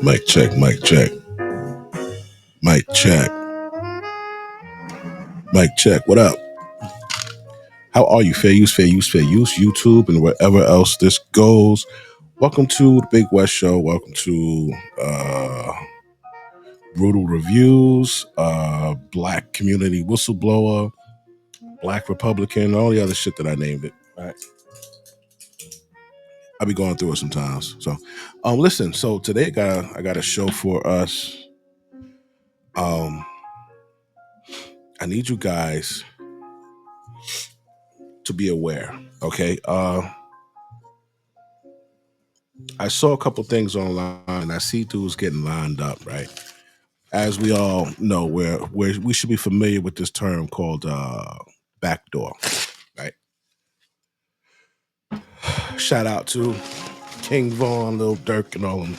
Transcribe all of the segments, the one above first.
Mic check, mic check, mic check, mic check. What up? How are you? Fair use, fair use, fair use, YouTube, and wherever else this goes. Welcome to the Big West Show. Welcome to Brutal Reviews, Black Community Whistleblower, Black Republican, all the other shit that I named it. All right. I'll be going through it sometimes. So, listen. So today, I got a show for us. I need you guys to be aware. Okay. I saw a couple things online. I see dudes getting lined up, right? As we all know, we should be familiar with this term called backdoor, right? Shout out to King Von, Lil Durk, and all of them.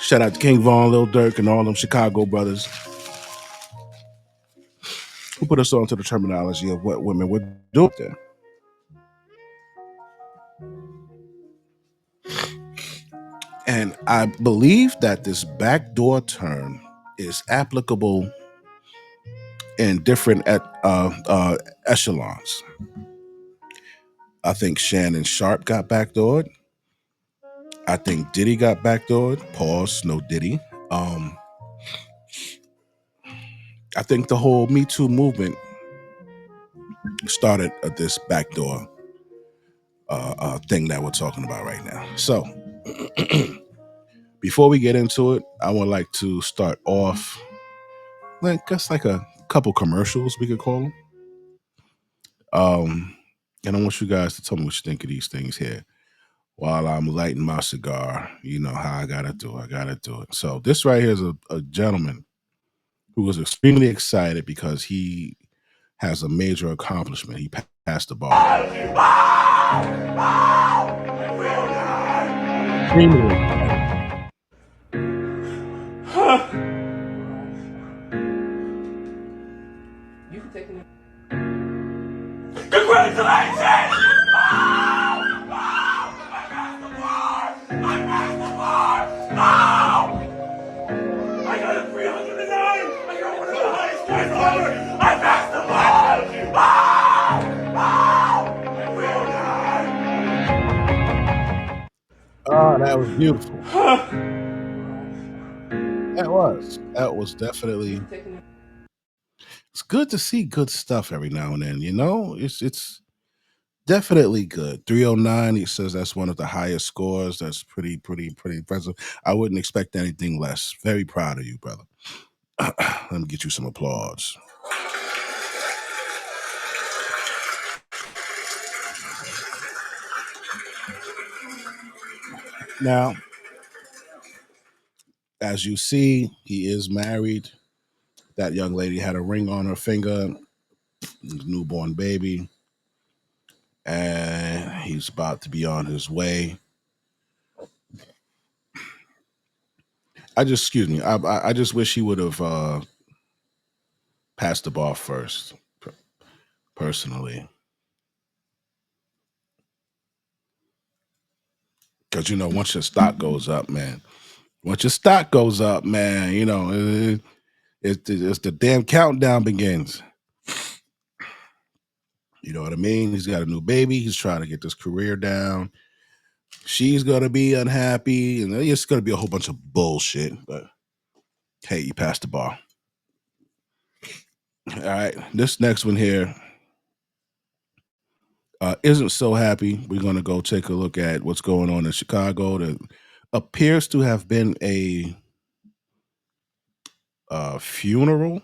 Shout out to King Von, Lil Durk, and all them Chicago brothers who put us on to the terminology of what women would do there. And I believe that this backdoor term is applicable in different echelons. I think Shannon Sharp got backdoored. I think Diddy got backdoored. Pause, no Diddy. I think the whole Me Too movement started at this backdoor thing that we're talking about right now. So, before we get into it, I would like to start off just like a couple commercials, we could call them. And I want you guys to tell me what you think of these things here. While I'm lighting my cigar, you know how I gotta do it. I gotta do it. So this right here is a gentleman who was extremely excited because he has a major accomplishment. He passed the bar. Congratulations! I got a 309! I got one of the highest scores ever! I passed the bar! Oh, that was beautiful. That was definitely. It's good to see good stuff every now and then. You know, it's definitely good. 309. He says that's one of the highest scores. That's pretty impressive. I wouldn't expect anything less. Very proud of you, brother. Let me get you some applause. Now, as you see, he is married. That young lady had a ring on her finger, newborn baby, and he's about to be on his way. Excuse me. I just wish he would have passed the ball first, personally. Because, you know, once your stock goes up, man, you know, it's the damn countdown begins. You know what I mean? He's got a new baby. He's trying to get this career down. She's going to be unhappy. And it's going to be a whole bunch of bullshit. But, hey, you passed the ball. All right. This next one here isn't so happy. We're going to go take a look at what's going on in Chicago. There appears to have been a funeral.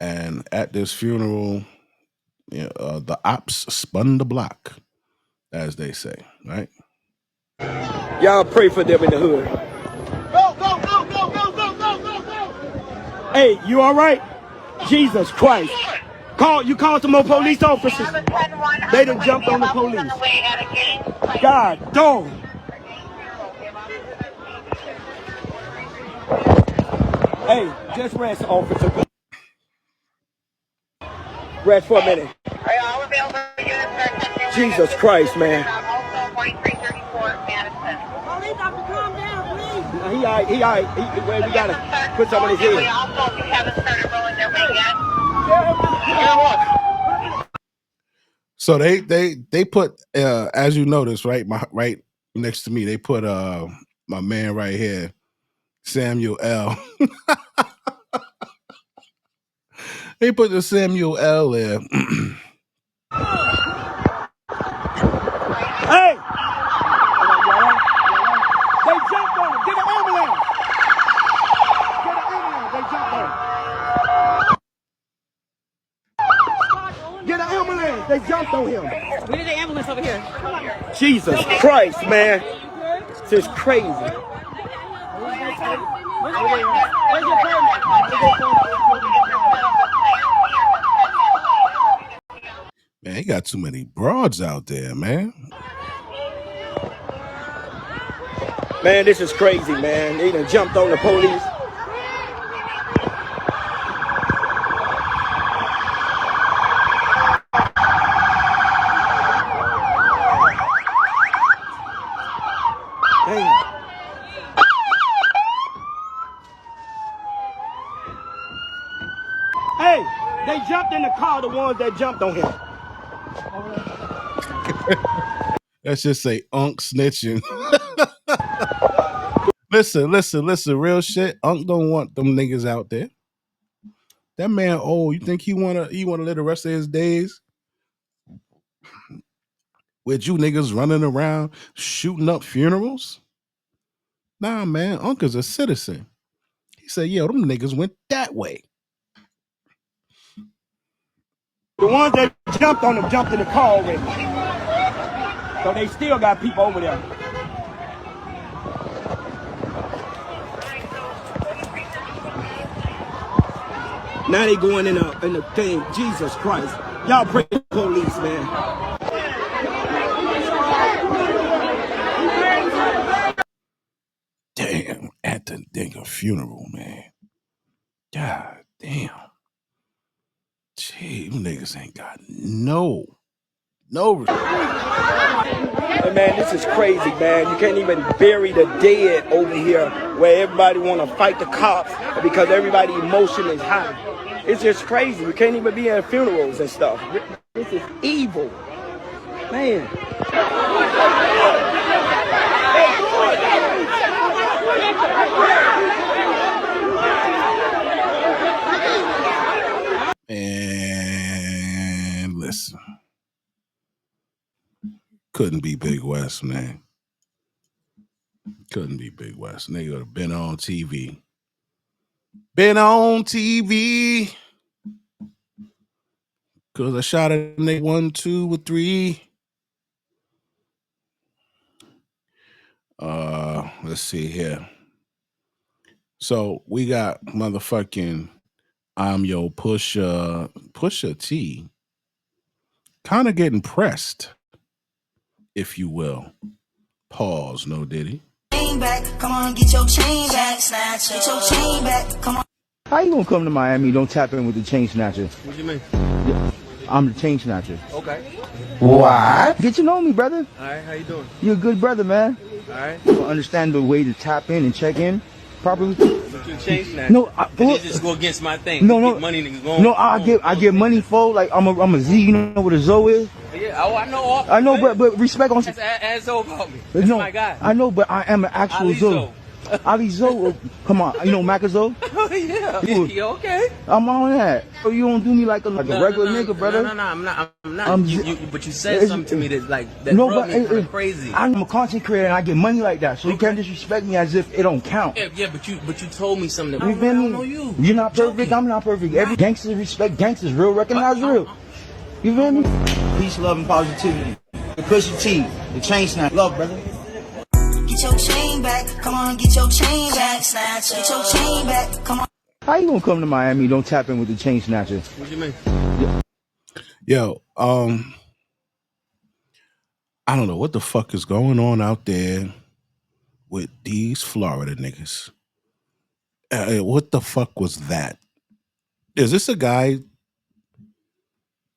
And at this funeral, the ops spun the block, as they say, right? Y'all pray for them in the hood. Go, go, go, go, go, go, go, go, go! Hey, you all right? Jesus Christ. You called some more police officers. They done jumped on the police. God, dog. Hey, just rest, officer. Rest for a minute. Jesus Christ, man. Also 4334 Madison. Police officer, calm down, please. He all right. Well, we gotta put some on his We head. also haven't started rolling their way yet. So they put as you notice, right next to me, they put my man right here, Samuel L. They put the Samuel L there. Hey! They jumped on him. Get an ambulance. They jumped on him. Get an ambulance. They jumped on him. We need an ambulance over here. Come on. Jesus Christ, man. This is crazy. Where's your permit? Man, he got too many broads out there, man. Man, this is crazy, man. They done jumped on the police. Damn. Hey, they jumped in the car, the ones that jumped on him. Let's just say Unc snitching. Listen, real shit. Unc don't want them niggas out there. That man old. You think he wanna live the rest of his days with you niggas running around shooting up funerals? Nah, man. Unc is a citizen. He said, yo, them niggas went that way. The ones that jumped on them jumped in the car already. So they still got people over there. Now they going in the thing. Jesus Christ. Y'all pray for the police, man. Damn, at the nigga funeral, man. God damn. Gee, them niggas ain't got no. Hey man, this is crazy, man. You can't even bury the dead over here where everybody want to fight the cops because everybody emotion is high. It's just crazy. You can't even be at funerals and stuff. This is evil. Man. And listen. Couldn't be Big West, man. Couldn't be Big West. Nigga would have been on TV. Cause I shot a nigga 1, 2, or 3. Let's see here. So we got motherfucking I'm your Pusha T kind of getting pressed, if you will. Pause, no Diddy. Back. Come on, get your chain back, snatcher. Get your chain back. Come on. How you gonna come to Miami? Don't tap in with the chain snatcher. What do you mean? I'm the chain snatcher. Okay. What? Get to know me, brother. All right. How you doing? You're a good brother, man. All right. You understand the way to tap in and check in properly. But you changed that. No, they just go against my thing. No. Get money niggas going. No, I get money for like I'm a Z. You know what a Zo is? Yeah. Oh, I know. I know, but respect on. That's Zo about me. That's my guy. I know, but I am an actual Ali Zo. Ali Zo, come on, you know Macazo? Oh yeah. Yeah, okay. I'm on that. So you don't do me like a regular nigga, brother. No, I'm not. But you said something to me that brought me kind of crazy. I'm a content creator and I get money like that, so you can't disrespect me as if it don't count. Yeah, but you told me something that I don't know you. You're not perfect. I'm not perfect. Every gangster respect gangsters. Real recognize real. You feel me? Peace, love, and positivity. The Pusha T, the chain snap. Love, brother. Get your chain back. Come on, get your chain back, snatcher. Get your chain back. Come on. How you gonna come to Miami? Don't tap in with the chain snatcher. What do you mean? Yo, I don't know what the fuck is going on out there with these Florida niggas. What the fuck was that? Is this a guy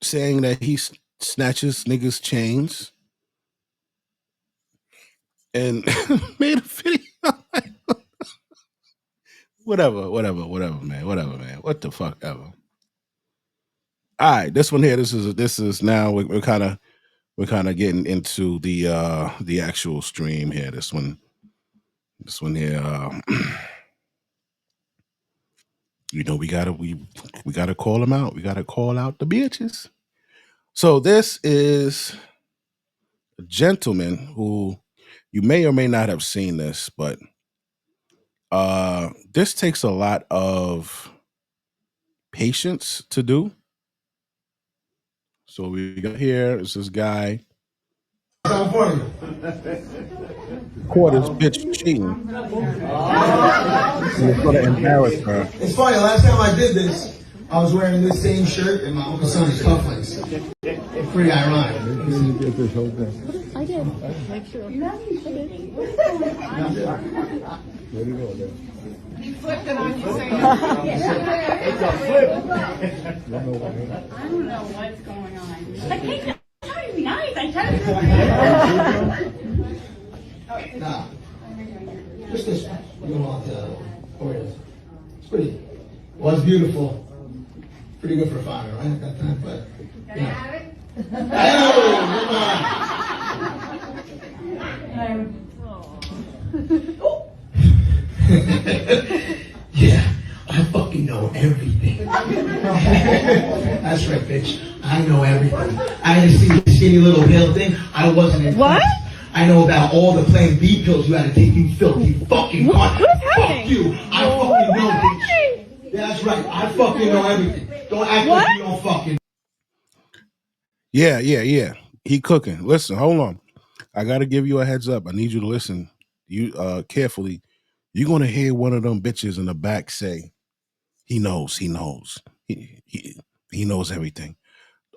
saying that he's snatches niggas' chains, and made a video. whatever, man. What the fuck ever. All right, this one here. This is now we're kind of getting into the actual stream here. This one here. You know, we gotta call them out. We gotta call out the bitches. So this is a gentleman who you may or may not have seen this, but this takes a lot of patience to do. So we got here is this guy caught his bitch cheating. He's gonna embarrass her. It's funny, last time I did this, I was wearing this same shirt and my Uncle Sonny's cufflinks. It's pretty ironic. I did. Make sure. Where'd he go there? You flipped it on you saying It's a flip. I don't know what's going on. I can't try to be nice. I try to Nah. Just this one. You don't want to. Where it is. It's pretty. Well, it's beautiful. Pretty good for a founder, right? At that time, but. Can I have it? Yeah, I fucking know everything. That's right, bitch. I know everything. I didn't see the skinny little pill thing. I wasn't in. What? I know about all the plain B pills you had to take, you filthy fucking cunt. Fuck you. I fucking know, bitch. Yeah, that's right. I fucking know everything. Don't act like you don't fucking. Yeah. He cooking. Listen, hold on. I gotta give you a heads up. I need you to listen. You carefully. You're gonna hear one of them bitches in the back say, "He knows. He knows everything."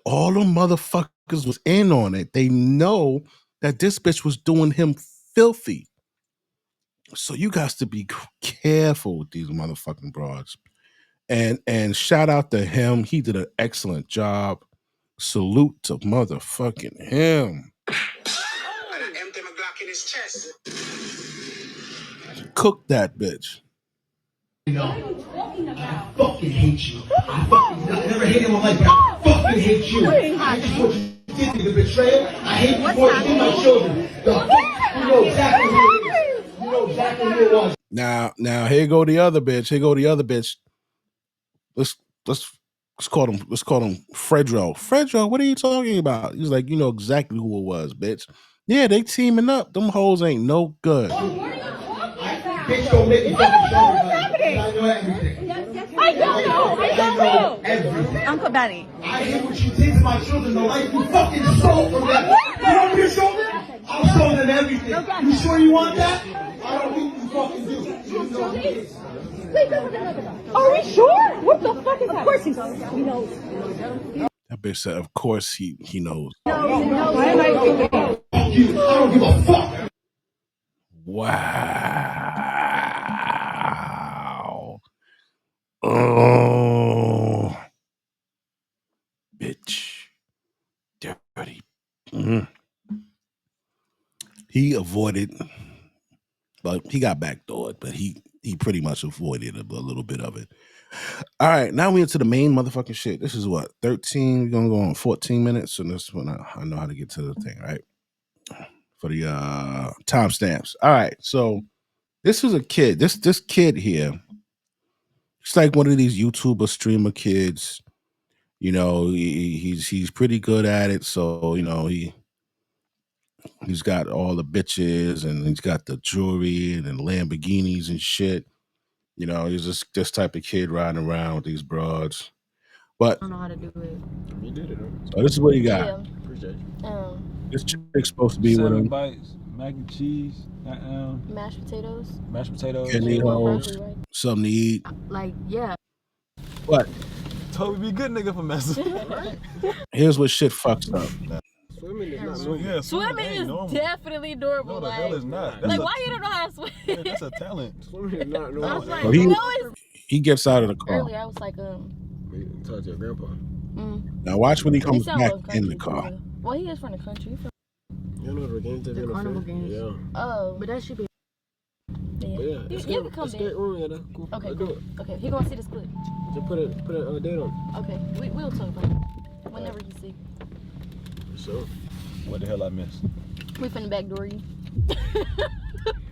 All them motherfuckers was in on it. They know that this bitch was doing him filthy. So you guys to be careful with these motherfucking broads. And shout out to him. He did an excellent job. Salute to motherfucking him. Cook that bitch. No. I fucking hate you. I never hate anyone like that. I fucking hate you. I hate what you did to me, the betrayal. I hate you more than my children. You know exactly who it is. You know exactly who it was. Now here go the other bitch. Let's call him Fredro. Fredro, what are you talking about? He's like, you know exactly who it was, bitch. Yeah, they teaming up. Them hoes ain't no good. Bitch, don't make me fucking show you. I know everything. I don't know. Everything. Uncle Benny. I hate what you did to my children. The life you fucking stole from them. You want me to show them? I'll show them everything. You sure you want that? I don't think you fucking do. You know who it is. Are we sure? What the fuck is that? Of course he knows. That bitch said, of course he knows. Why am I Fuck you. I don't give a fuck. Wow. Oh. Bitch. Dirty. He avoided, but he got backdoored, but he pretty much avoided a little bit of it. All right, now we into the main motherfucking shit. This is what, 13? We're gonna go on 14 minutes, and this one I know how to get to the thing, right? For the timestamps. All right, so this is a kid. This kid here, it's like one of these YouTuber streamer kids. You know, he's pretty good at it. So, you know, he's got all the bitches and he's got the jewelry and Lamborghinis and shit. You know, he's just this type of kid riding around with these broads. But I don't know how to do it. You did it, so this is what you got. Yeah. Appreciate you. This chick's supposed to be with him. Bites, mac and cheese, Mashed potatoes. Kidney holes, something to eat. Like, yeah. But Toby be good nigga for messing. here's what shit fucks up. Swimming is not normal. Swimming is definitely adorable. No, the hell is not. Like, why you don't know how to swim? Yeah, that's a talent. Swimming is not normal. I was like, So he gets out of the car. Earlier, I was like, Talk to your grandpa. Now watch when he comes sound back little in the country, car. too. Well, he is from the country. You know the games they're The carnival games. Yeah. Oh. But that should be. Yeah. But yeah, You can come back. room, yeah, cool. Okay, Let's cool. do it. Okay, he gonna see this clip. Just put a date on. Okay, we'll talk about it whenever you see. So, what the hell I missed? We finna backdoor you.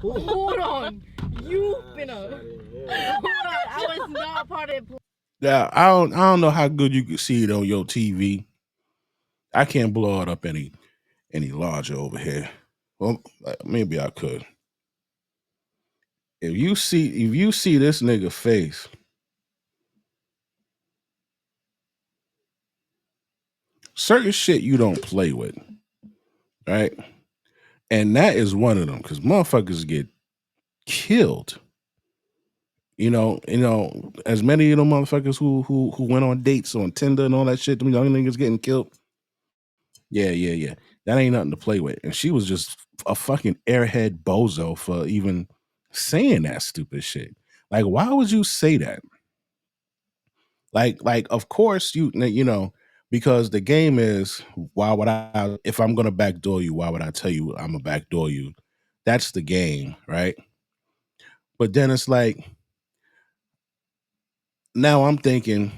Hold on. You finna. Hold on. I was not part of it. Yeah, I don't know how good you can see it on your TV. I can't blow it up any larger over here. Well, maybe I could. If you see this nigga face, certain shit you don't play with, right? And that is one of them because motherfuckers get killed. You know, as many of them motherfuckers who went on dates on Tinder and all that shit, them young niggas getting killed. Yeah. That ain't nothing to play with. And she was just a fucking airhead bozo for even saying that stupid shit. Like, why would you say that? Like, of course you know, because the game is, why would I, if I'm gonna backdoor you, why would I tell you I'm gonna backdoor you? That's the game, right? But then it's like, now I'm thinking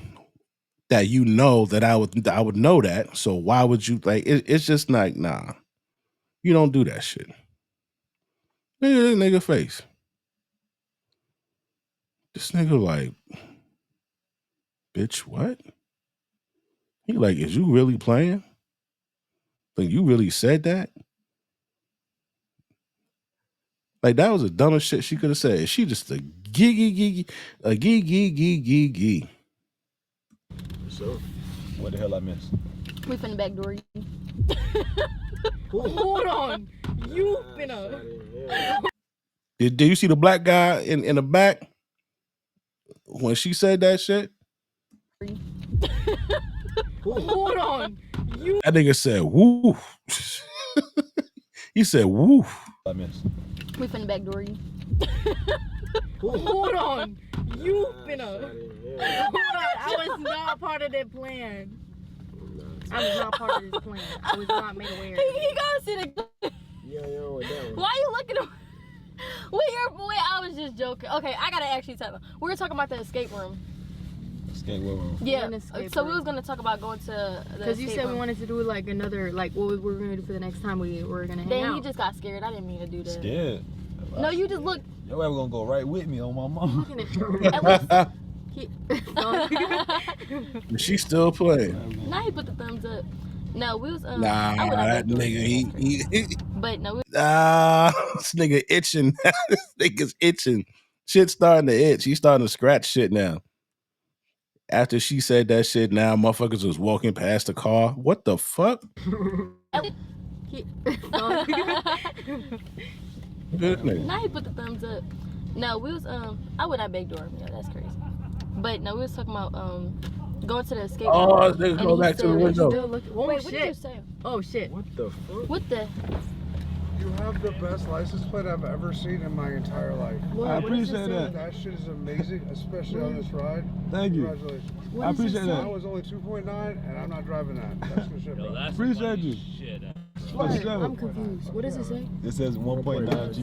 that you know that I would know that. So why would you it's just like, nah, you don't do that shit. Look at this nigga face. This nigga like, bitch, what? He like, is you really playing? Like, you really said that? Like, that was the dumbest shit she could have said. She just a gee. So, what the hell I missed? We finna backdoor you. Hold on. You finna. Did you see the black guy in the back when she said that shit? Hold on. You. That nigga said, woo. He said, woo. I missed. We finna backdoor you. Hold on. You finna. Hold on. I was not part of that plan. I was not part of this plan. I was not made aware. He gonna see the. Yeah, with that one. Why are you looking at? Wait, I was just joking. Okay, I gotta actually tell them. We were talking about the escape room. Escape room. Yeah. Escape So room. we was gonna talk about going to the. Because you said we wanted to do like another, like what we were gonna do for the next time we were gonna hang Then out. he just got scared. I didn't mean to do that. Scared? No, you just look. Yo, ever gonna go right with me on my mom? She's still playing. Now he put the thumbs up. No, we was Nah, that nigga, he But no, this nigga itching. This nigga's itching. Shit's starting to itch. He's starting to scratch shit now. After she said that shit, now motherfuckers was walking past the car. What the fuck? Now he put the thumbs up. No, we was I would not backdoor him. Yeah, that's crazy. But no, we was talking about going to the escape room. Oh, they go back to the window. Wait, what did you say? Oh shit. What the fuck? What the? You have the best license plate I've ever seen in my entire life. I appreciate that. That shit is amazing, especially on this ride. Thank you. Congratulations. I appreciate that. I was only 2.9 and I'm not driving that. That's for shit, bro. Appreciate you. Wait, I'm confused. What does it say? It says 1.9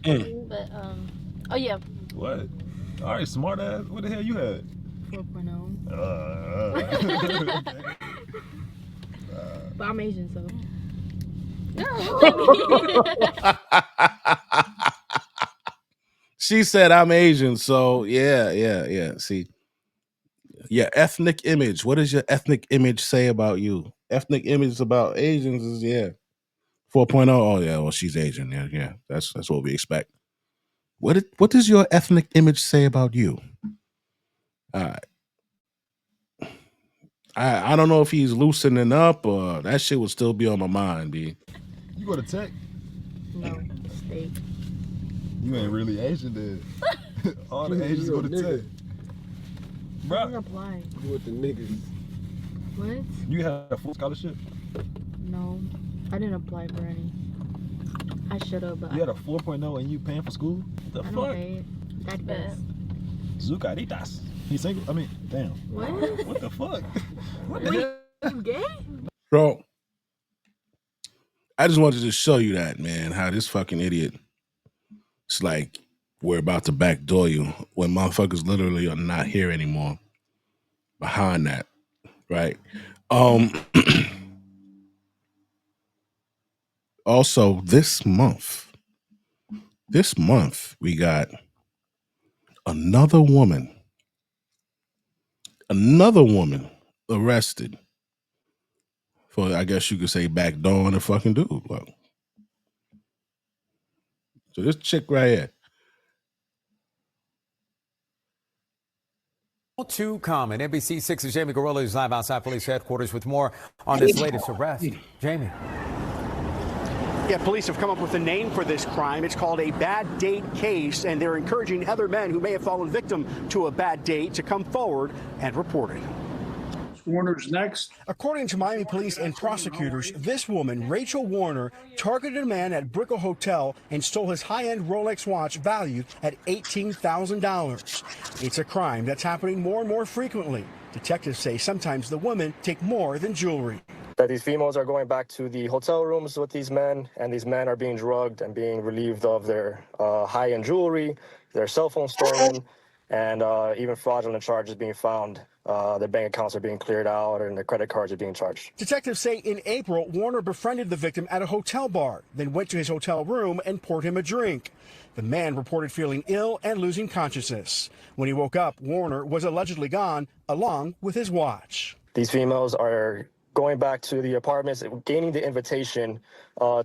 GPA. But oh yeah. What? All right, smart ass. What the hell you had? 4.0. But I'm Asian, so. She said I'm Asian, so yeah. See, your ethnic image. What does your ethnic image say about you? Ethnic image about Asians is 4.0. Oh yeah, well she's Asian. Yeah. That's what we expect. What does your ethnic image say about you? I don't know if he's loosening up or that shit would still be on my mind, B. You go to tech? No, state. You ain't really Asian, then. All the Asians go to tech. Bro. I didn't apply. You with the niggas. What? You had a full scholarship? No, I didn't apply for any. I should have, but You had a 4.0 and you paying for school? The I fuck? don't pay it. That best. Zucaritas. He's single? I mean, Damn. What? What the fuck? What the Wait, hell? you gay? Bro, I just wanted to show you that, man, how this fucking idiot, it's like we're about to backdoor you when motherfuckers literally are not here anymore behind that, right? Also, this month, we got another woman arrested for, I guess you could say, backdooring a fucking dude. Look. So this chick right here. All too common. NBC6's Jamie Gorilla is live outside police headquarters with more on this latest arrest. Jamie. Yeah, police have come up with a name for this crime. It's called a bad date case, and they're encouraging other men who may have fallen victim to a bad date to come forward and report it. Warner's next. According to Miami police and prosecutors, this woman, Rachel Warner, targeted a man at Brickell Hotel and stole his high-end Rolex watch valued at $18,000. It's a crime that's happening more and more frequently. Detectives say sometimes the women take more than jewelry. That these females are going back to the hotel rooms with these men, and these men are being drugged and being relieved of their high-end jewelry, their cell phone stolen, and even fraudulent charges being found. Their bank accounts are being cleared out and their credit cards are being charged. Detectives say in April, Warner befriended the victim at a hotel bar, then went to his hotel room and poured him a drink. The man reported feeling ill and losing consciousness. When he woke up, Warner was allegedly gone, along with his watch. These females are going back to the apartments, gaining the invitation.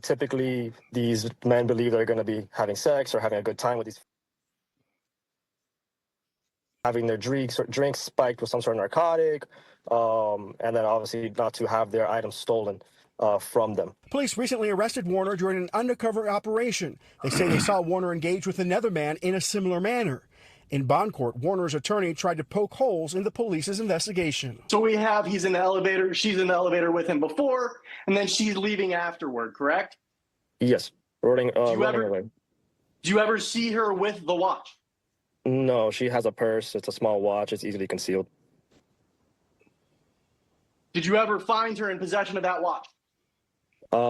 Typically, these men believe they're going to be having sex or having a good time with these, having their drinks spiked with some sort of narcotic, and then obviously not to have their items stolen from them. Police recently arrested Warner during an undercover operation. They say they saw Warner engage with another man in a similar manner. In bond court, Warner's attorney tried to poke holes in the police's investigation. So he's in the elevator, she's in the elevator with him before, and then she's leaving afterward, correct? Yes, running away. Do you ever see her with the watch? No, she has a purse. It's a small watch. It's easily concealed. Did you ever find her in possession of that watch?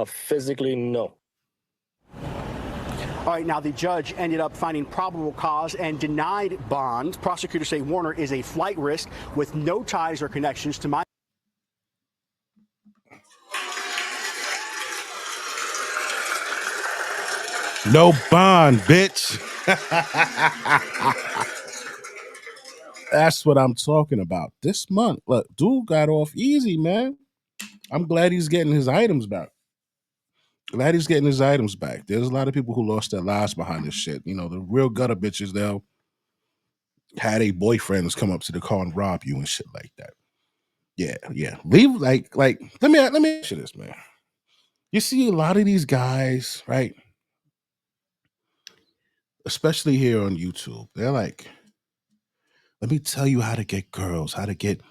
Physically, no. All right, now the judge ended up finding probable cause and denied bond. Prosecutors say Warner is a flight risk with no ties or connections to my. No bond, bitch. That's what I'm talking about. This month, look, dude got off easy, man. I'm glad he's getting his items back. There's a lot of people who lost their lives behind this shit. You know, the real gutter bitches, they'll had a boyfriends come up to the car and rob you and shit like that. Yeah. Leave like let me ask you this, man. You see a lot of these guys, right? Especially here on YouTube, they're like, let me tell you how to get girls, how to get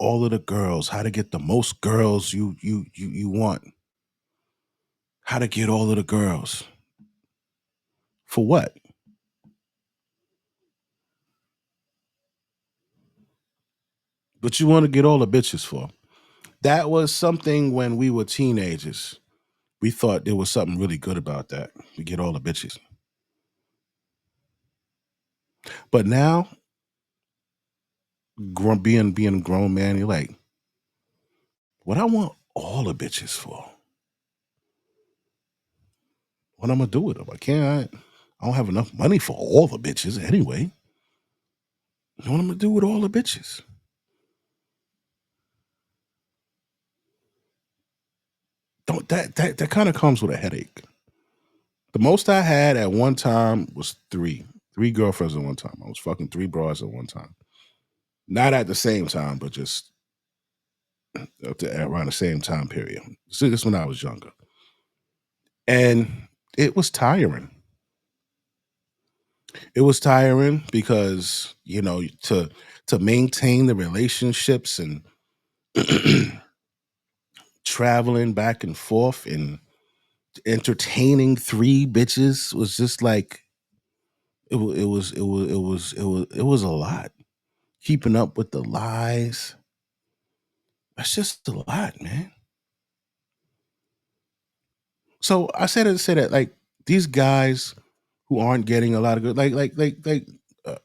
all of the girls, how to get the most girls you want. How to get all of the girls. For what? But you want to get all the bitches for. That was something when we were teenagers. We thought there was something really good about that. We get all the bitches. But now, being a grown man, you're like, what I want all the bitches for? What I'm gonna do with them? I don't have enough money for all the bitches anyway. What am I gonna do with all the bitches? That kind of comes with a headache. The most I had at one time was three girlfriends at one time. I was fucking 3 bras at one time. Not at the same time, but just around the same time period. So this when I was younger. And it was tiring. It was tiring because, you know, to maintain the relationships and traveling back and forth and entertaining 3 bitches was just like it was a lot. keeping up with the lies. That's just a lot, man. So I said to say that, like, these guys who aren't getting a lot of good, uh,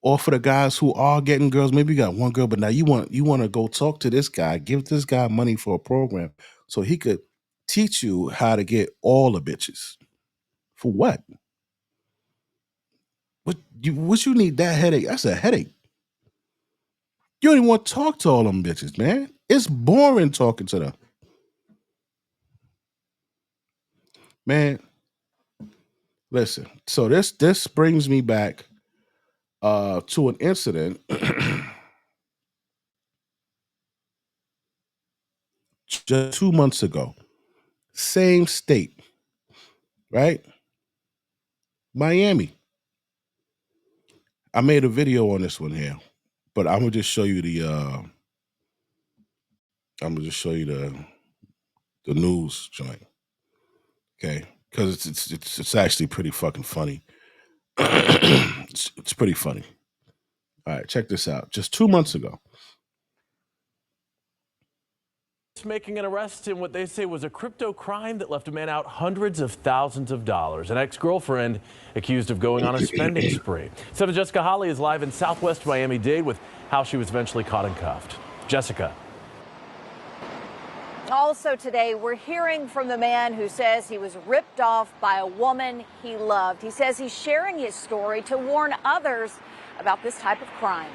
or for the guys who are getting girls, maybe you got one girl, but now you want to go talk to this guy, give this guy money for a program so he could teach you how to get all the bitches. For what? What you need that headache? That's a headache. You don't even want to talk to all them bitches, man. It's boring talking to them. Man, listen. So this brings me back to an incident just 2 months ago. Same state, right? Miami. I made a video on this one here, but I'm gonna just show you the news joint, okay? Because it's actually pretty fucking funny. It's pretty funny. All right, check this out. Just 2 months ago, Making an arrest in what they say was a crypto crime that left a man out hundreds of thousands of dollars. An ex-girlfriend accused of going on a spending spree. 7 Jessica Holly is live in Southwest Miami-Dade with how she was eventually caught and cuffed. Jessica. Also today, we're hearing from the man who says he was ripped off by a woman he loved. He says he's sharing his story to warn others about this type of crime.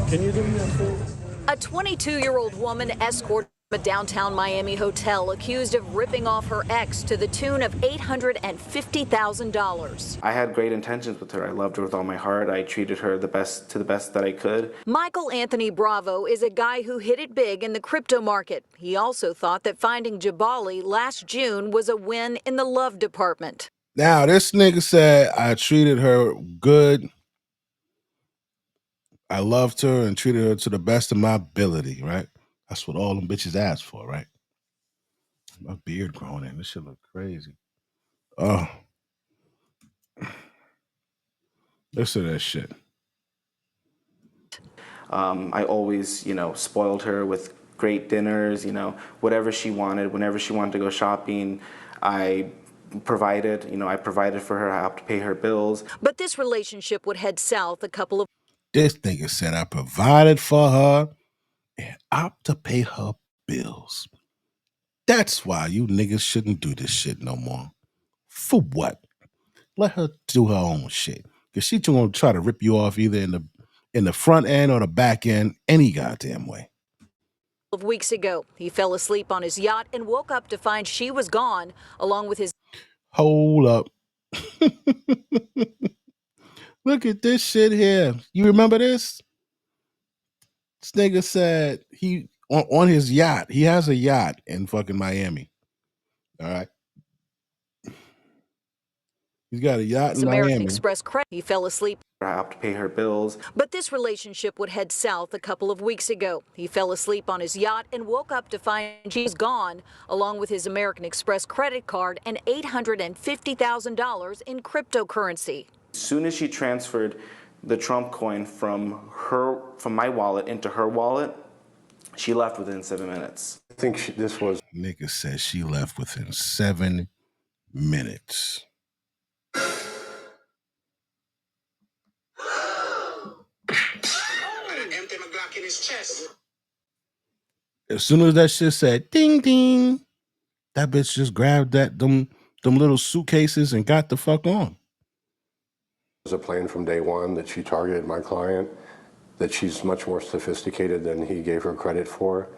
Can you do me a favor? A 22-year-old woman escorted from a downtown Miami hotel accused of ripping off her ex to the tune of $850,000. I had great intentions with her. I loved her with all my heart. I treated her the best that I could. Michael Anthony Bravo is a guy who hit it big in the crypto market. He also thought that finding Jabali last June was a win in the love department. now this nigga said I treated her good. I loved her and treated her to the best of my ability, right? That's what all them bitches asked for, right? My beard growing in. This shit look crazy. Oh. Listen to that shit. I always, spoiled her with great dinners, whatever she wanted. Whenever she wanted to go shopping, I provided for her. I helped pay her bills. But this relationship would head south a couple of This nigga said I provided for her and opt to pay her bills. That's why you niggas shouldn't do this shit no more. For what? Let her do her own shit. Cause she's gonna try to rip you off either in the front end or the back end, any goddamn way. of weeks ago. He fell asleep on his yacht and woke up to find she was gone, along with his Hold up. Look at this shit here. You remember this? This nigga said he on his yacht. He has a yacht in fucking Miami. All right. He's got a yacht in American Miami. Express credit. He fell asleep. I helped to pay her bills. But this relationship would head south a couple of weeks ago. He fell asleep on his yacht and woke up to find she's gone, along with his American Express credit card and $850,000 in cryptocurrency. As soon as she transferred the Trump coin from my wallet into her wallet, she left within 7 minutes. I think this was. Nigga said she left within 7 minutes. As soon as that shit said ding ding, that bitch just grabbed them little suitcases and got the fuck on. It was a plan from day one that she targeted my client, that she's much more sophisticated than he gave her credit for.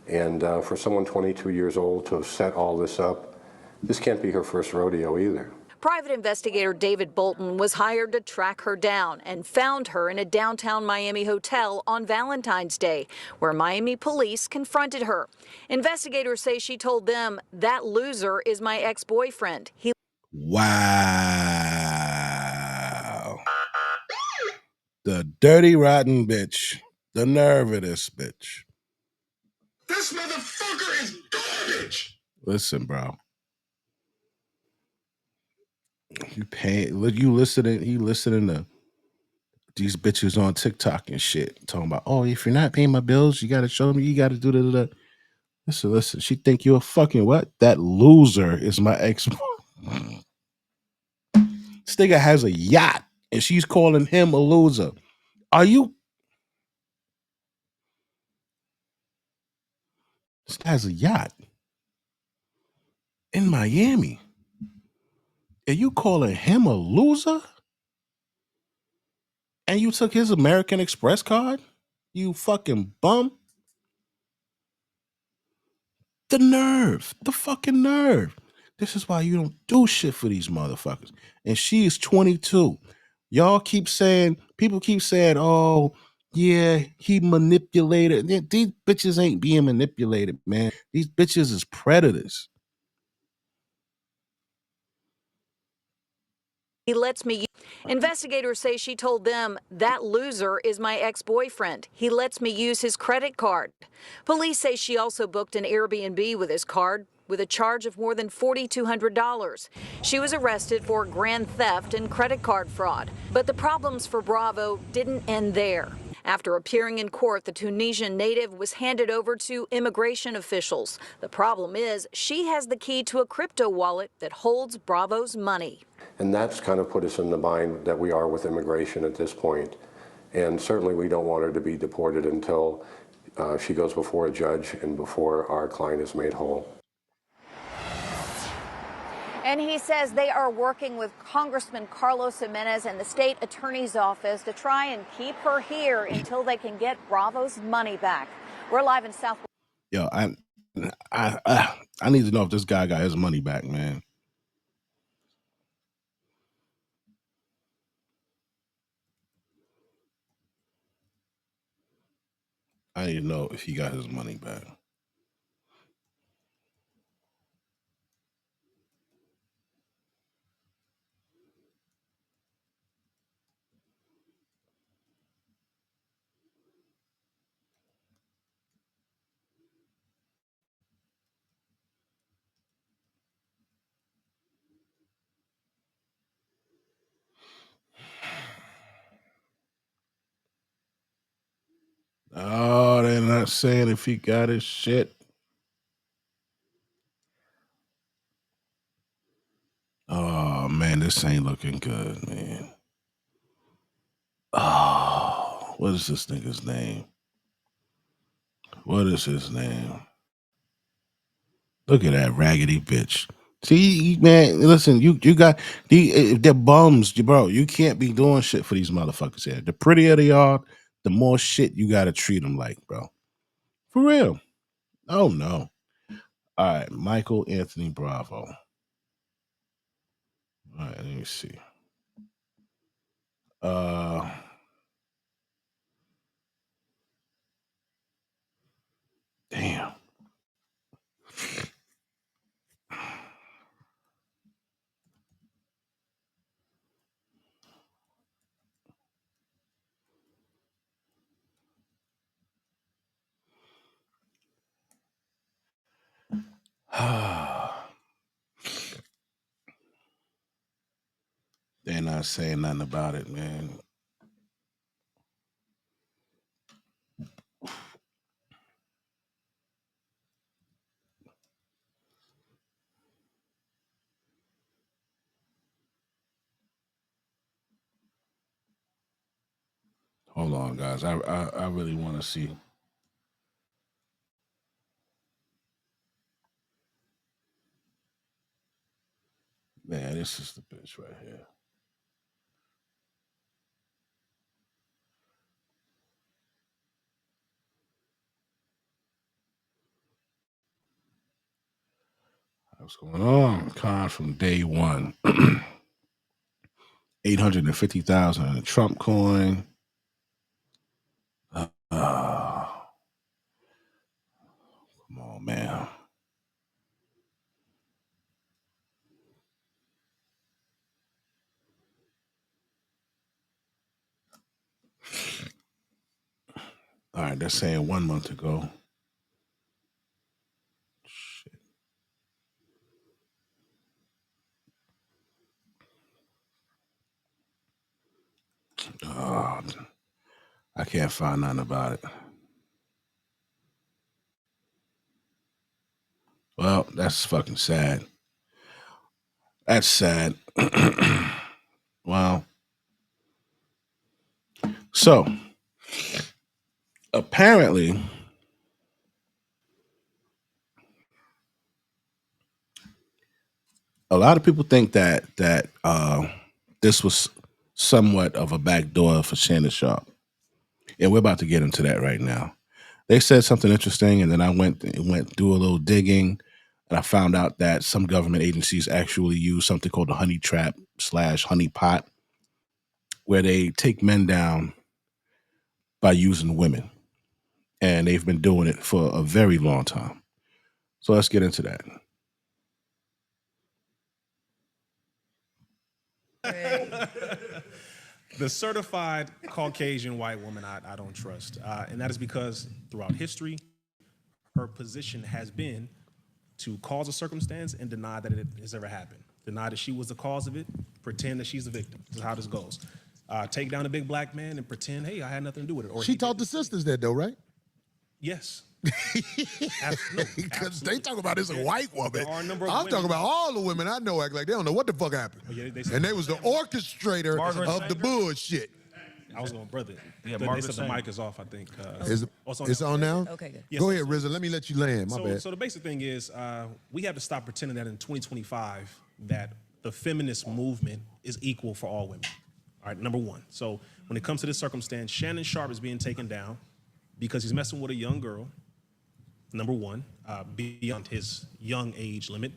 And for someone 22 years old to have set all this up, this can't be her first rodeo either. Private investigator David Bolton was hired to track her down and found her in a downtown Miami hotel on Valentine's Day, where Miami police confronted her. Investigators say she told them, "That loser is my ex-boyfriend." Wow. The dirty, rotten bitch. The nerve of this bitch. This motherfucker is garbage. Listen, bro. You listening these bitches on TikTok and shit talking about, oh, if you're not paying my bills, you gotta show me, you gotta do that. Listen. She think you're a fucking what? That loser is my ex. This nigga has a yacht and she's calling him a loser. Are you? This guy has a yacht in Miami. And you calling him a loser? And you took his American Express card? You fucking bum. The nerve. The fucking nerve. This is why you don't do shit for these motherfuckers. And she is 22. Y'all keep saying, people keep saying, oh, yeah, he manipulated. These bitches ain't being manipulated, man. These bitches is predators. He lets me. Investigators say she told them, that loser is my ex-boyfriend. He lets me use his credit card. Police say she also booked an Airbnb with his card with a charge of more than $4,200. She was arrested for grand theft and credit card fraud. But the problems for Bravo didn't end there. After appearing in court, the Tunisian native was handed over to immigration officials. The problem is she has the key to a crypto wallet that holds Bravo's money. And that's kind of put us in the bind that we are with immigration at this point. And certainly we don't want her to be deported until she goes before a judge and before our client is made whole. And he says they are working with Congressman Carlos Jimenez and the state attorney's office to try and keep her here until they can get Bravo's money back. We're live in South. Yo, I need to know if this guy got his money back, man. I need to know if he got his money back. Oh, they're not saying if he got his shit. Oh man, this ain't looking good, man. Oh, what is this nigga's name? What is his name? Look at that raggedy bitch. See, man, listen, you got they're bums, bro. You can't be doing shit for these motherfuckers here. The prettier they are, the more shit you gotta treat them like, bro. For real. Oh no. All right, Michael Anthony Bravo. All right, let me see. Damn. They're not saying nothing about it, man. Hold on, guys. I really want to see. Man, this is the bitch right here. What's going on? Con from day one. 850,000 in a Trump coin. Come on, man. All right, they're saying 1 month ago. Shit. Oh, I can't find nothing about it. Well, that's fucking sad. That's sad. Wow. So apparently, a lot of people think that this was somewhat of a backdoor for Shannon Sharp, and we're about to get into that right now. They said something interesting, and then I went through a little digging, and I found out that some government agencies actually use something called the honey trap / honey pot, where they take men down by using women, and they've been doing it for a very long time. So let's get into that. The certified Caucasian white woman I don't trust. And that is because throughout history, her position has been to cause a circumstance and deny that it has ever happened. Deny that she was the cause of it, pretend that she's the victim. This is how this goes. Take down a big black man and pretend, hey, I had nothing to do with it. Or she taught the sisters that though, right? Yes. Because they talk about this a white woman. I'm women. talking about all the women I know act like they don't know what the fuck happened. Oh, yeah, and they was the orchestrator of the bullshit. I was going, brother. Yeah, they Margaret said the mic is off, I think. It's on now? Okay, good. Yes, Go ahead, RZA. Let me let you land. My bad. So the basic thing is we have to stop pretending that in 2025 that the feminist movement is equal for all women. All right, number one. So when it comes to this circumstance, Shannon Sharp is being taken down because he's messing with a young girl. Number one, beyond his young age limit.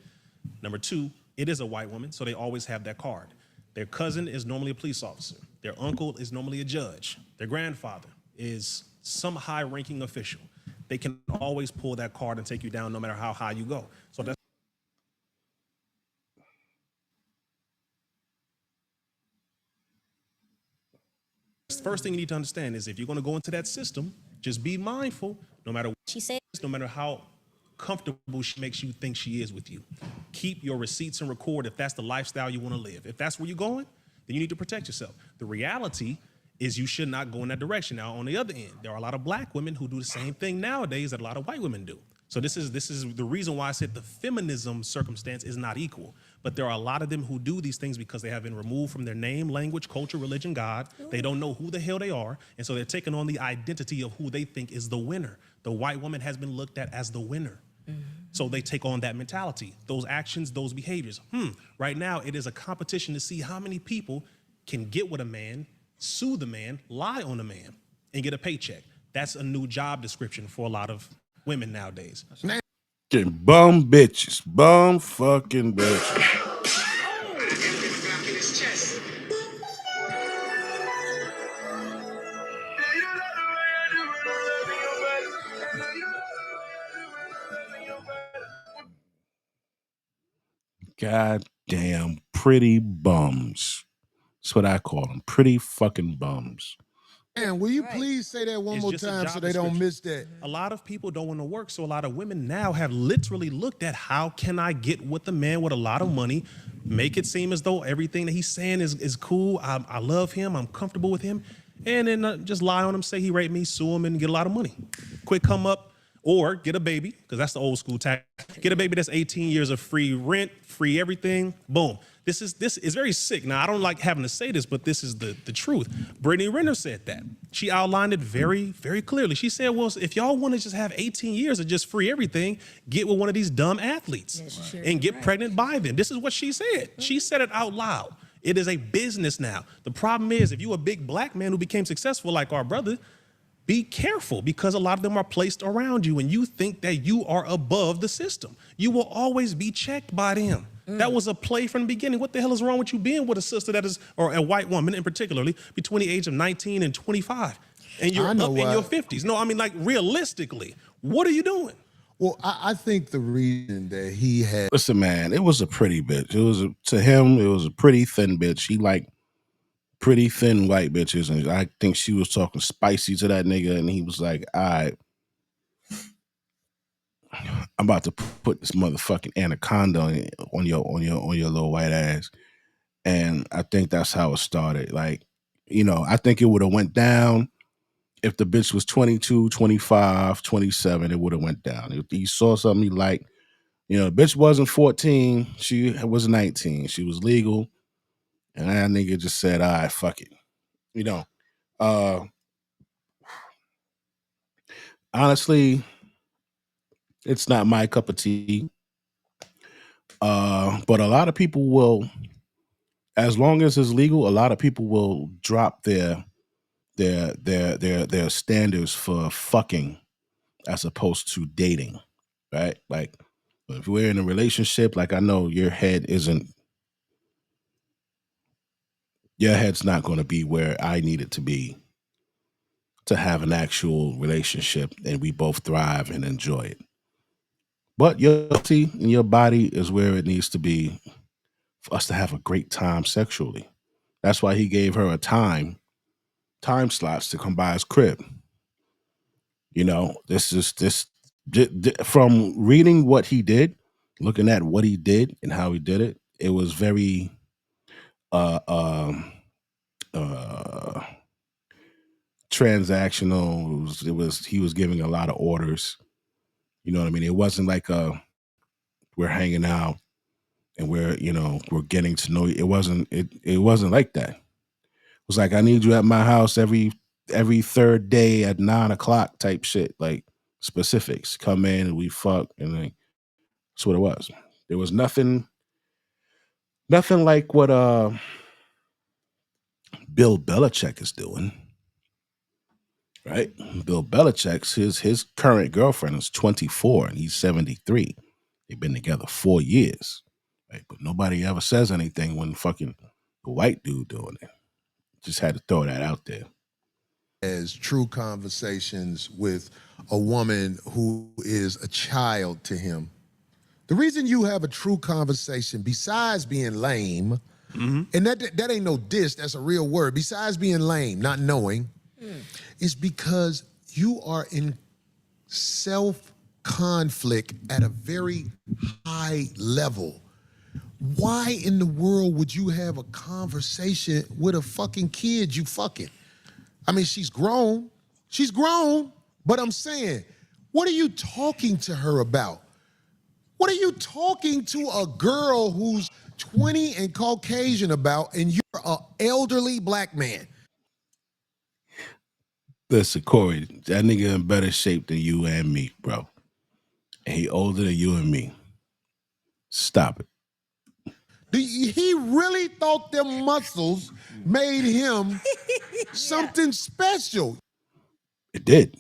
Number two, it is a white woman, so they always have that card. Their cousin is normally a police officer. Their uncle is normally a judge. Their grandfather is some high-ranking official. They can always pull that card and take you down no matter how high you go. So that's the first thing you need to understand is if you're going to go into that system, just be mindful, no matter what she says, no matter how comfortable she makes you think she is with you. Keep your receipts and record if that's the lifestyle you want to live. If that's where you're going, then you need to protect yourself. The reality is you should not go in that direction. Now, on the other end, there are a lot of black women who do the same thing nowadays that a lot of white women do. So this is the reason why I said the feminism circumstance is not equal. But there are a lot of them who do these things because they have been removed from their name, language, culture, religion, God. They don't know who the hell they are. And so they're taking on the identity of who they think is the winner. The white woman has been looked at as the winner. So they take on that mentality, those actions, those behaviors. Right now, it is a competition to see how many people can get with a man, sue the man, lie on a man, and get a paycheck. That's a new job description for a lot of women nowadays. Bum bitches. Bum fucking bitches. Goddamn pretty bums. That's what I call them. Pretty fucking bums. And will you please say that one more time so they don't miss that? A lot of people don't want to work, so a lot of women now have literally looked at how can I get with a man with a lot of money, make it seem as though everything that he's saying is cool, I love him, I'm comfortable with him, and then just lie on him, say he raped me, sue him, and get a lot of money. Quick come up, or get a baby, because that's the old school tactic. Get a baby that's 18 years of free rent, free everything, boom. This is very sick. Now, I don't like having to say this, but this is the truth. Brittany Renner said that. She outlined it very, very clearly. She said, well, if y'all want to just have 18 years of just free everything, get with one of these dumb athletes and get pregnant by them. This is what she said. She said it out loud. It is a business now. The problem is if you're a big black man who became successful like our brother, be careful because a lot of them are placed around you and you think that you are above the system. You will always be checked by them. That was a play from the beginning. What the hell is wrong with you being with a sister that is, or a white woman in particularly, between the age of 19 and 25? And you're up in your 50s. No, I mean, like, realistically, what are you doing? Well, I think the reason that he had... Listen, man, it was a pretty bitch. To him, it was a pretty thin bitch. He liked pretty thin white bitches, and I think she was talking spicy to that nigga, and he was like, all right, I'm about to put this motherfucking anaconda on your little white ass. And I think that's how it started. Like, I think it would have went down if the bitch was 22, 25, 27. It would have went down. If he saw something he liked, the bitch wasn't 14. She was 19. She was legal. And that nigga just said, all right, fuck it. Uh, honestly, it's not my cup of tea. But a lot of people will, as long as it's legal, a lot of people will drop their standards for fucking as opposed to dating, right? Like if we're in a relationship, like I know your head's not going to be where I need it to be to have an actual relationship and we both thrive and enjoy it. But your body and your body is where it needs to be for us to have a great time sexually. That's why he gave her a time slots to come by his crib. This is this from reading what he did, looking at what he did and how he did it. It was very uh um uh transactional. It was he was giving a lot of orders. You know what I mean? It wasn't like we're hanging out and we're getting to know you. It wasn't like that. It was like I need you at my house every third day at 9 o'clock type shit. Like specifics. Come in and we fuck and like that's what it was. There was nothing like what Bill Belichick is doing. Right? Bill Belichick's his current girlfriend is 24 and he's 73. They've been together 4 years. Right? But nobody ever says anything when fucking the white dude doing it. Just had to throw that out there. As true conversations with a woman who is a child to him. The reason you have a true conversation, besides being lame, and that ain't no diss, that's a real word, besides being lame, not knowing, is because you are in self-conflict at a very high level. Why in the world would you have a conversation with a fucking kid you fucking? I mean, she's grown, but I'm saying, what are you talking to her about? What are you talking to a girl who's 20 and Caucasian about, and you're an elderly black man? Listen, Corey, that nigga in better shape than you and me, bro. And he older than you and me. Stop it. He really thought them muscles made him something special. It did.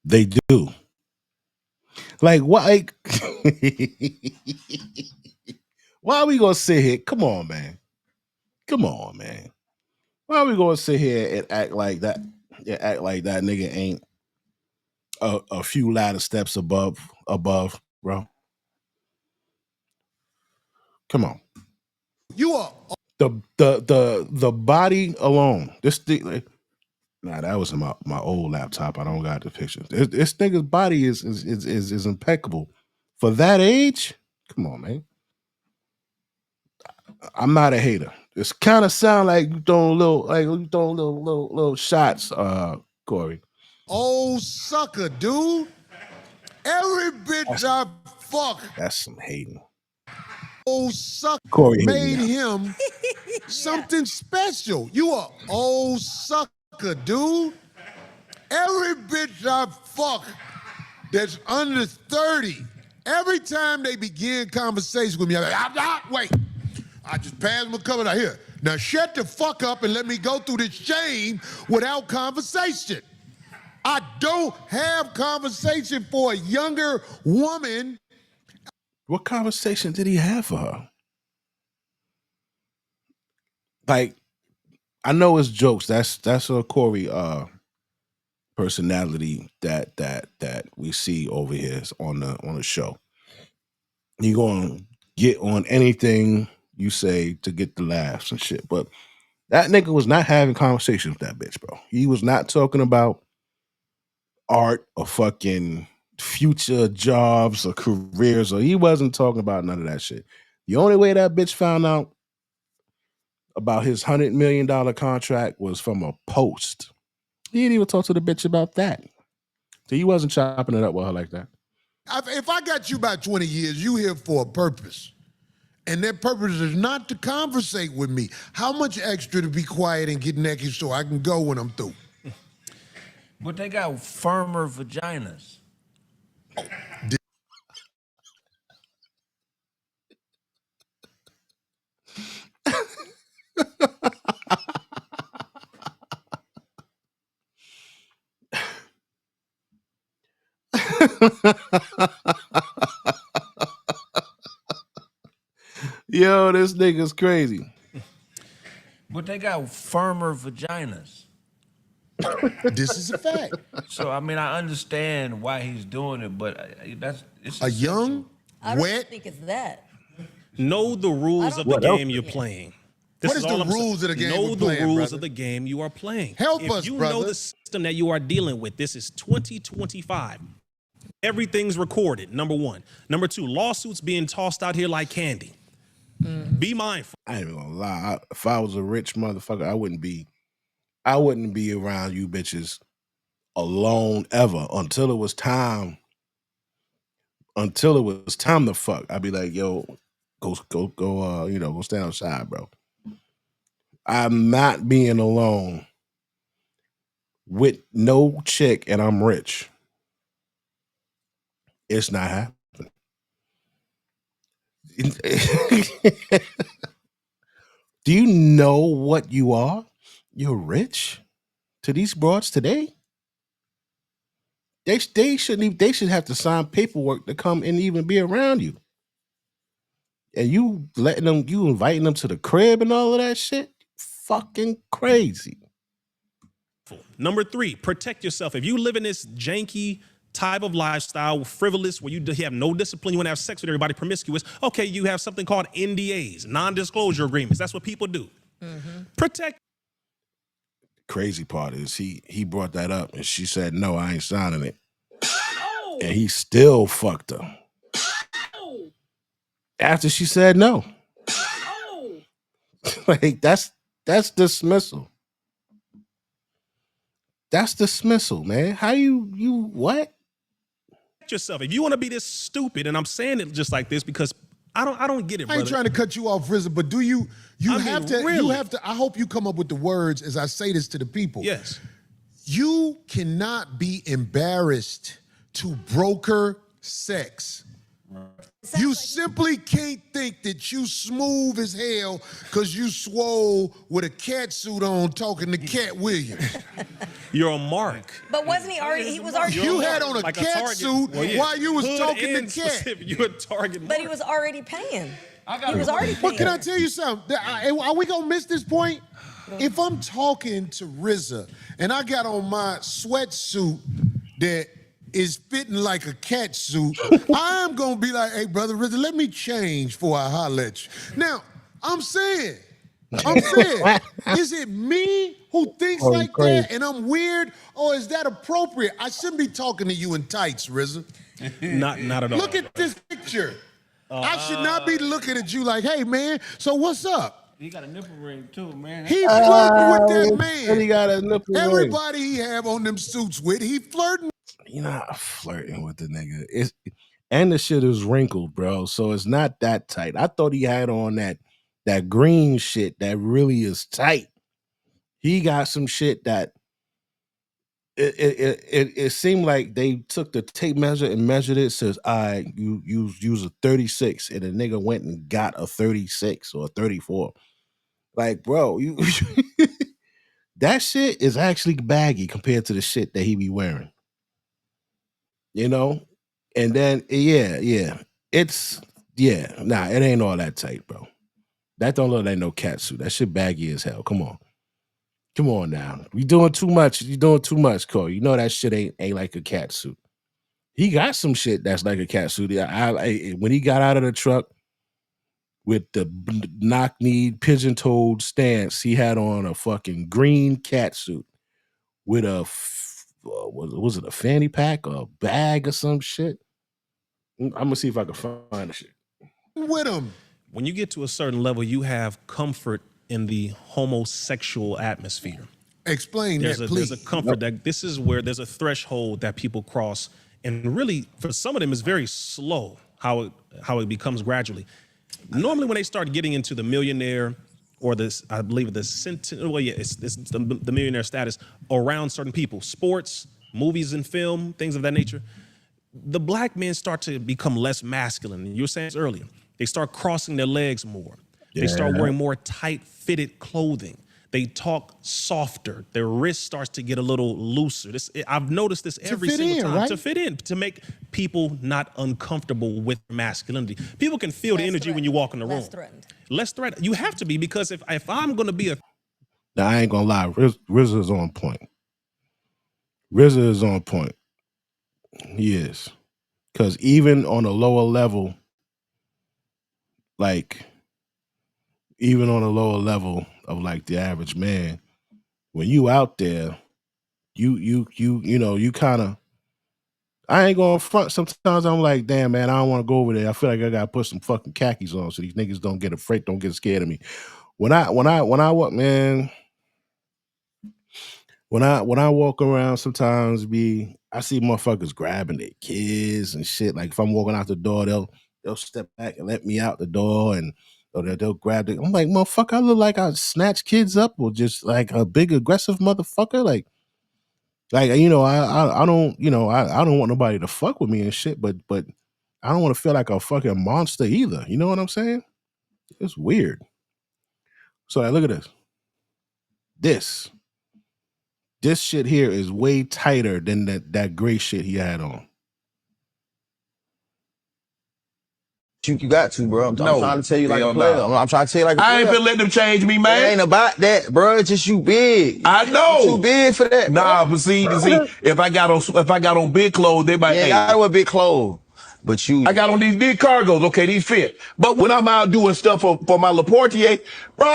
They do. Like what? Like, why are we gonna sit here? Come on, man. Come on, man. Why are we gonna sit here and act like that? Yeah, act like that nigga ain't a few ladder steps above, bro. Come on. You are The body alone. This thing. Nah, that was my old laptop. I don't got the picture. This nigga's body is impeccable for that age. Come on, man. I'm not a hater. It's kind of sound like you throwing little shots, Corey. old sucker, dude. Every bitch I fuck, That's some hating. old sucker Corey made hating him something special. You are old sucker, dude. Every bitch I fuck that's under 30, every time they begin conversation with me, I'm like, wait. I just passed my cover out here. Now shut the fuck up and let me go through this shame without conversation. I don't have conversation for a younger woman. What conversation did he have for her? Like, I know it's jokes. That's a Corey personality that we see over here on the show. You gonna get on anything you say to get the laughs and shit. But that nigga was not having conversations with that bitch, bro. He was not talking about art or fucking future jobs or careers, or he wasn't talking about none of that shit. The only way that bitch found out about his $100 million contract was from a post. He didn't even talk to the bitch about that. So he wasn't chopping it up with her like that. If I got you about 20 years, you here for a purpose. And that purpose is not to conversate with me. How much extra to be quiet and get naked so I can go when I'm through? But they got firmer vaginas. Yo, this nigga's crazy. But they got firmer vaginas. This is a fact. So I mean, I understand why he's doing it, but it's a young, I don't wet. think it's that. Know the rules of the What else? game you're playing. What is the all I'm saying. rules of the game Know we're the playing, rules brother? of the game you are playing. Help if us, you brother. know the system that you are dealing with, this is 2025. Everything's recorded, number one. Number two, lawsuits being tossed out here like candy. Be mindful. I ain't even gonna lie. If I was a rich motherfucker, I wouldn't be around you bitches alone ever until it was time. Until it was time to fuck. I'd be like, yo, go, go stand outside, bro. I'm not being alone with no chick and I'm rich. It's not happening. Do you know what you are? You're rich to these broads today. They should have to sign paperwork to come and even be around you. And you inviting them to the crib and all of that shit? Fucking crazy. Number three, protect yourself. If you live in this janky type of lifestyle, frivolous, where you have no discipline, you want to have sex with everybody, promiscuous, okay, you have something called NDAs, non-disclosure agreements. That's what people do. Protect. Crazy part is he brought that up and she said, no, I ain't signing it. And he still fucked her. After she said no. Like that's dismissal. That's dismissal, man. How you what? Yourself. If you want to be this stupid, and I'm saying it just like this because I don't get it, I brother. ain't trying to cut you off, RZA, but you have to, I hope you come up with the words as I say this to the people. Yes. You cannot be embarrassed to broker sex. You simply can't think that you smooth as hell because you swole with a cat suit on talking to Cat Williams. You're a mark. But wasn't he already? He was already. You had on a Like a cat target. suit Well, yeah. while you was Hood talking to and Cat. specific. You're a target mark. But he was already paying. He was already paying. But can I tell you something? Are we gonna miss this point? If I'm talking to RZA and I got on my sweatsuit that is fitting like a cat suit, I'm gonna be like, hey, brother RZA, let me change before I holler at you. Now, I'm saying, is it me who thinks like that and I'm weird, or is that appropriate? I shouldn't be talking to you in tights, RZA. Not at all. Look at this picture. I should not be looking at you like, hey, man, so what's up? He got a nipple ring too, man. He flirting with that man. He got a nipple ring. Everybody he have on them suits with, he flirting. You're not flirting with the nigga. And the shit is wrinkled, bro. So it's not that tight. I thought he had on that green shit that really is tight. He got some shit that it seemed like they took the tape measure and measured it. Says, you use a 36, and the nigga went and got a 36 or a 34. Like, bro, that shit is actually baggy compared to the shit that he be wearing. You know? And then, it ain't all that tight, bro. That don't look like no cat suit. That shit baggy as hell. Come on now. You doing too much. You doing too much, Cole. You know that shit ain't like a cat suit. He got some shit that's like a cat suit. When he got out of the truck with the knock-kneed, pigeon-toed stance, he had on a fucking green cat suit with was it a fanny pack or a bag or some shit? I'm gonna see if I can find the shit. With him. When you get to a certain level, you have comfort in the homosexual atmosphere. Explain that, please. There's a comfort that this is where there's a threshold that people cross, and really for some of them it's very slow how it becomes gradually. Normally when they start getting into the millionaire or this, I believe it's the millionaire status around certain people, sports, movies and film, things of that nature, the black men start to become less masculine. You were saying this earlier. They start crossing their legs more. They start wearing more tight-fitted clothing. They talk softer. Their wrist starts to get a little looser. I've noticed this every single time. Right? To fit in, to make people not uncomfortable with masculinity. People can feel the energy when you walk in the room. Less threatened. You have to be, because if I'm going to be a... Now, I ain't going to lie. RZA is on point. RZA is on point. He is. Because even on a lower level, like, even on a lower level of like the average man, when you out there, you know, you kind of, I ain't going front. Sometimes I'm like, damn, man, I don't want to go over there. I feel like I got to put some fucking khakis on so these niggas don't get afraid, don't get scared of me. When I walk, man, when I walk around, sometimes I see motherfuckers grabbing their kids and shit. Like if I'm walking out the door, they'll step back and let me out the door, and or they'll grab it. I'm like, motherfucker, I look like I snatch kids up, or just like a big aggressive motherfucker. Like you know, I don't, you know, I don't want nobody to fuck with me and shit, but I don't want to feel like a fucking monster either. You know what I'm saying? It's weird. So like, look at this. This shit here is way tighter than that gray shit he had on. You got to, bro. I'm trying to tell you like a player. I'm trying to tell you like a player. I ain't finna let them change me, man. It ain't about that, bro. It's just you big. I know. You too big for that, bro. Nah, but see, if I got on big clothes, they might. Yeah, I wear big clothes, but I got on these big cargos. Okay, these fit. But when I'm out doing stuff for my Laportier, bro,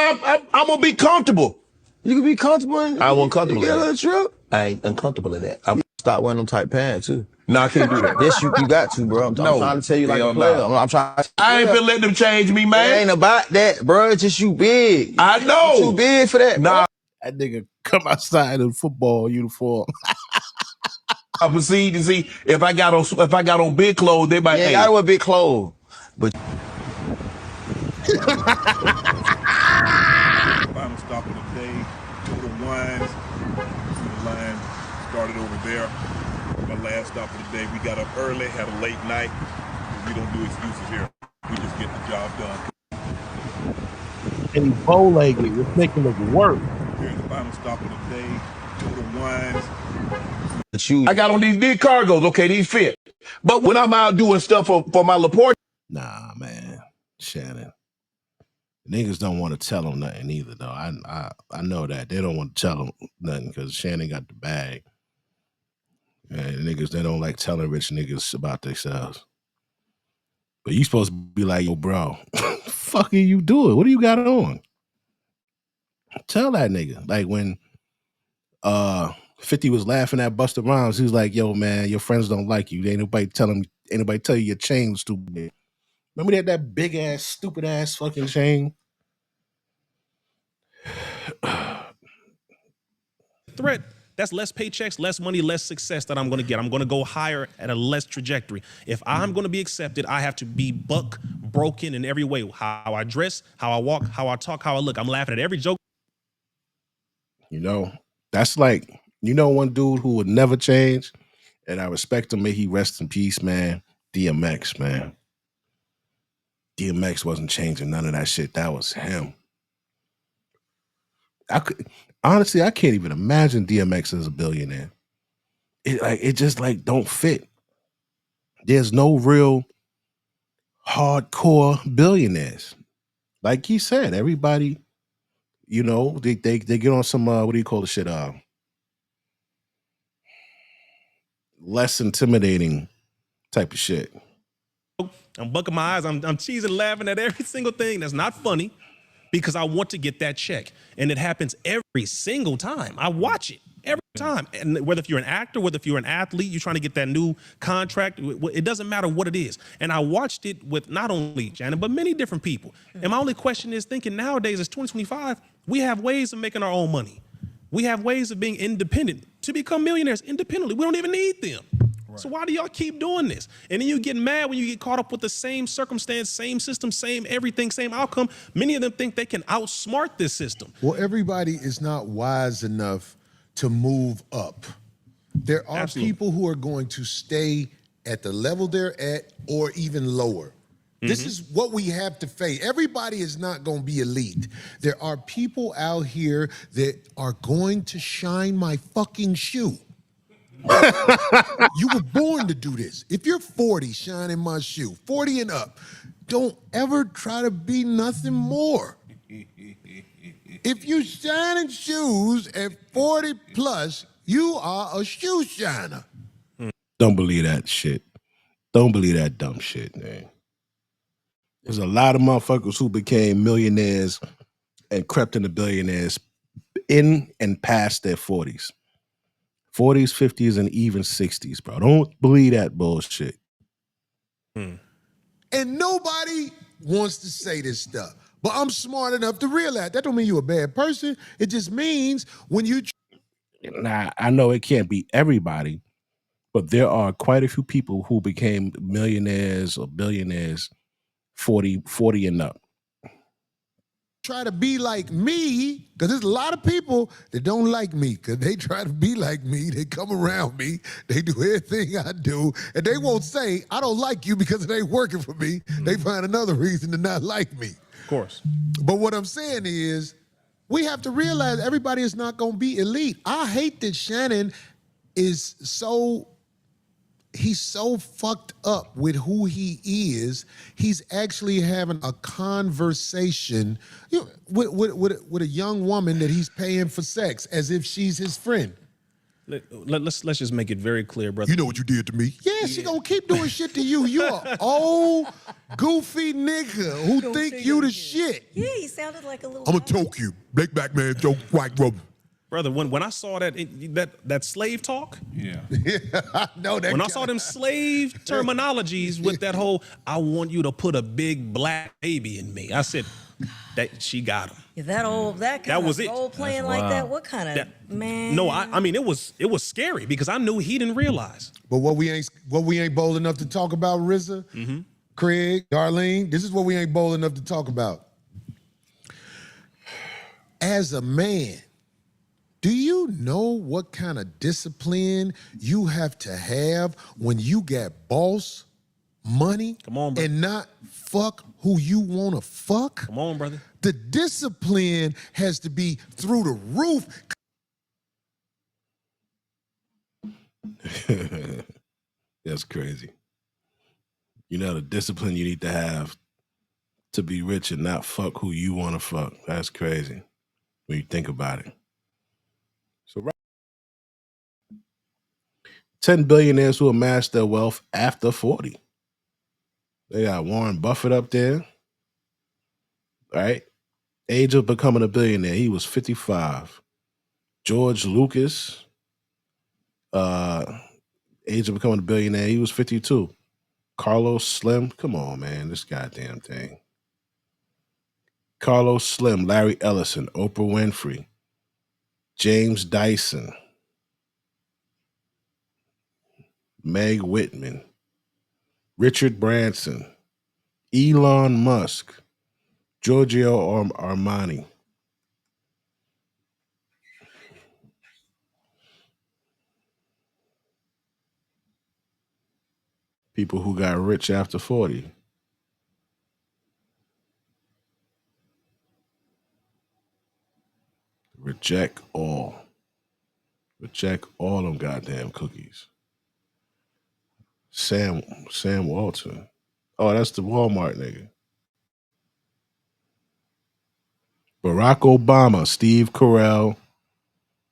I'm gonna be comfortable. You can be comfortable. I wasn't comfortable in in that. Trip. I ain't uncomfortable in that. Stop wearing them tight pants too. No, I can't do that. Yes, you got to, bro. I'm trying to tell you like a player. I'm trying. I ain't finna let them change me, man. It ain't about that, bro. It's just you big. I know. You too big for that, nah. That nigga come outside in football uniform. But see, if I got on big clothes, they might. Yeah, I wear big clothes, but. Final stop of the day, Total Wines. See the line started over there. My last stop of the day. We got up early, had a late night. We don't do excuses here. We just get the job done. And he bow-legged. It's making it work. Here's the final stop of the day, Total Wines. I got on these big cargos. Okay, these fit. But when I'm out doing stuff for my Laporte. Nah, man. Shannon. Niggas don't want to tell him nothing either, though. I know that. They don't want to tell him nothing because Shannon got the bag. And niggas, they don't like telling rich niggas about themselves. But you supposed to be like, yo, bro, fuck are you doing? What do you got on? Tell that nigga. Like when 50 was laughing at Busta Rhymes, he was like, yo, man, your friends don't like you. Ain't nobody tell you your chain's too big. Remember that big ass, stupid ass fucking chain? Threat, that's less paychecks, less money, less success that I'm going to get. I'm going to go higher at a less trajectory. If I'm going to be accepted, I have to be broken in every way. How I dress, how I walk, how I talk, how I look. I'm laughing at every joke. You know, that's like, you know, one dude who would never change, and I respect him. May he rest in peace, man. DMX, man. DMX wasn't changing none of that shit. That was him. Honestly, I can't even imagine DMX as a billionaire. It just like don't fit. There's no real hardcore billionaires. Like he said, everybody, you know, they get on some what do you call the shit? Less intimidating type of shit. I'm bucking my eyes. I'm cheesing, laughing at every single thing that's not funny because I want to get that check. And it happens every single time. I watch it. time. And whether if you're an actor, whether if you're an athlete, you're trying to get that new contract, it doesn't matter what it is. And I watched it with not only Janet, but many different people. And my only question is thinking nowadays, it's 2025, we have ways of making our own money. We have ways of being independent to become millionaires independently. We don't even need them. Right. So why do y'all keep doing this? And then you get mad when you get caught up with the same circumstance, same system, same everything, same outcome. Many of them think they can outsmart this system. Well, everybody is not wise enough to move up. There are people who are going to stay at the level they're at or even lower. This is what we have to face. Everybody is not going to be elite. There are people out here that are going to shine my fucking shoe. You were born to do this. If you're 40, shining my shoe, 40 and up, don't ever try to be nothing more. If you shining shoes at 40 plus, you are a shoe shiner. Don't believe that shit. Don't believe that dumb shit, man. There's a lot of motherfuckers who became millionaires and crept into billionaires in and past their 40s. 40s, 50s, and even 60s, bro. Don't believe that bullshit. And nobody wants to say this stuff. But I'm smart enough to realize that don't mean you're a bad person. It just means when you... Now, I know it can't be everybody, but there are quite a few people who became millionaires or billionaires 40 and up. Try to be like me, because there's a lot of people that don't like me, because they try to be like me, they come around me, they do everything I do, and they won't say, I don't like you because it ain't working for me. They find another reason to not like me. Of course. But what I'm saying is, we have to realize everybody is not going to be elite. I hate that Shannon is he's so fucked up with who he is. He's actually having a conversation with a young woman that he's paying for sex as if she's his friend. Let's just make it very clear, brother. You know what you did to me? Yeah, she gonna keep doing shit to you. You a old, goofy nigga who think you the shit. Yeah, he sounded like a little... I'm gonna choke you. Big back man, choke white rubber. Brother, when I saw that slave talk, I know that. When I saw them slave terminologies with that whole, I want you to put a big black baby in me, I said, that she got him. Yeah, that kind was of it. role playing like that. What kind of man? No, I mean it was scary because I knew he didn't realize. But what we ain't bold enough to talk about, RZA, Craig, Darlene, this is what we ain't bold enough to talk about. As a man, do you know what kind of discipline you have to have when you got boss money? Come on, brother. And not fuck who you want to fuck? Come on, brother. The discipline has to be through the roof. That's crazy. You know the discipline you need to have to be rich and not fuck who you want to fuck. That's crazy when you think about it. So 10 billionaires who amassed their wealth after 40. They got Warren Buffett up there. Right? Age of becoming a billionaire, he was 55. George Lucas, age of becoming a billionaire, he was 52. Carlos Slim, come on, man, this goddamn thing. Carlos Slim, Larry Ellison, Oprah Winfrey, James Dyson, Meg Whitman, Richard Branson, Elon Musk, Giorgio Armani. People who got rich after 40. Reject all. Reject all them goddamn cookies. Sam Walton. Oh, that's the Walmart nigga. Barack Obama, Steve Carell,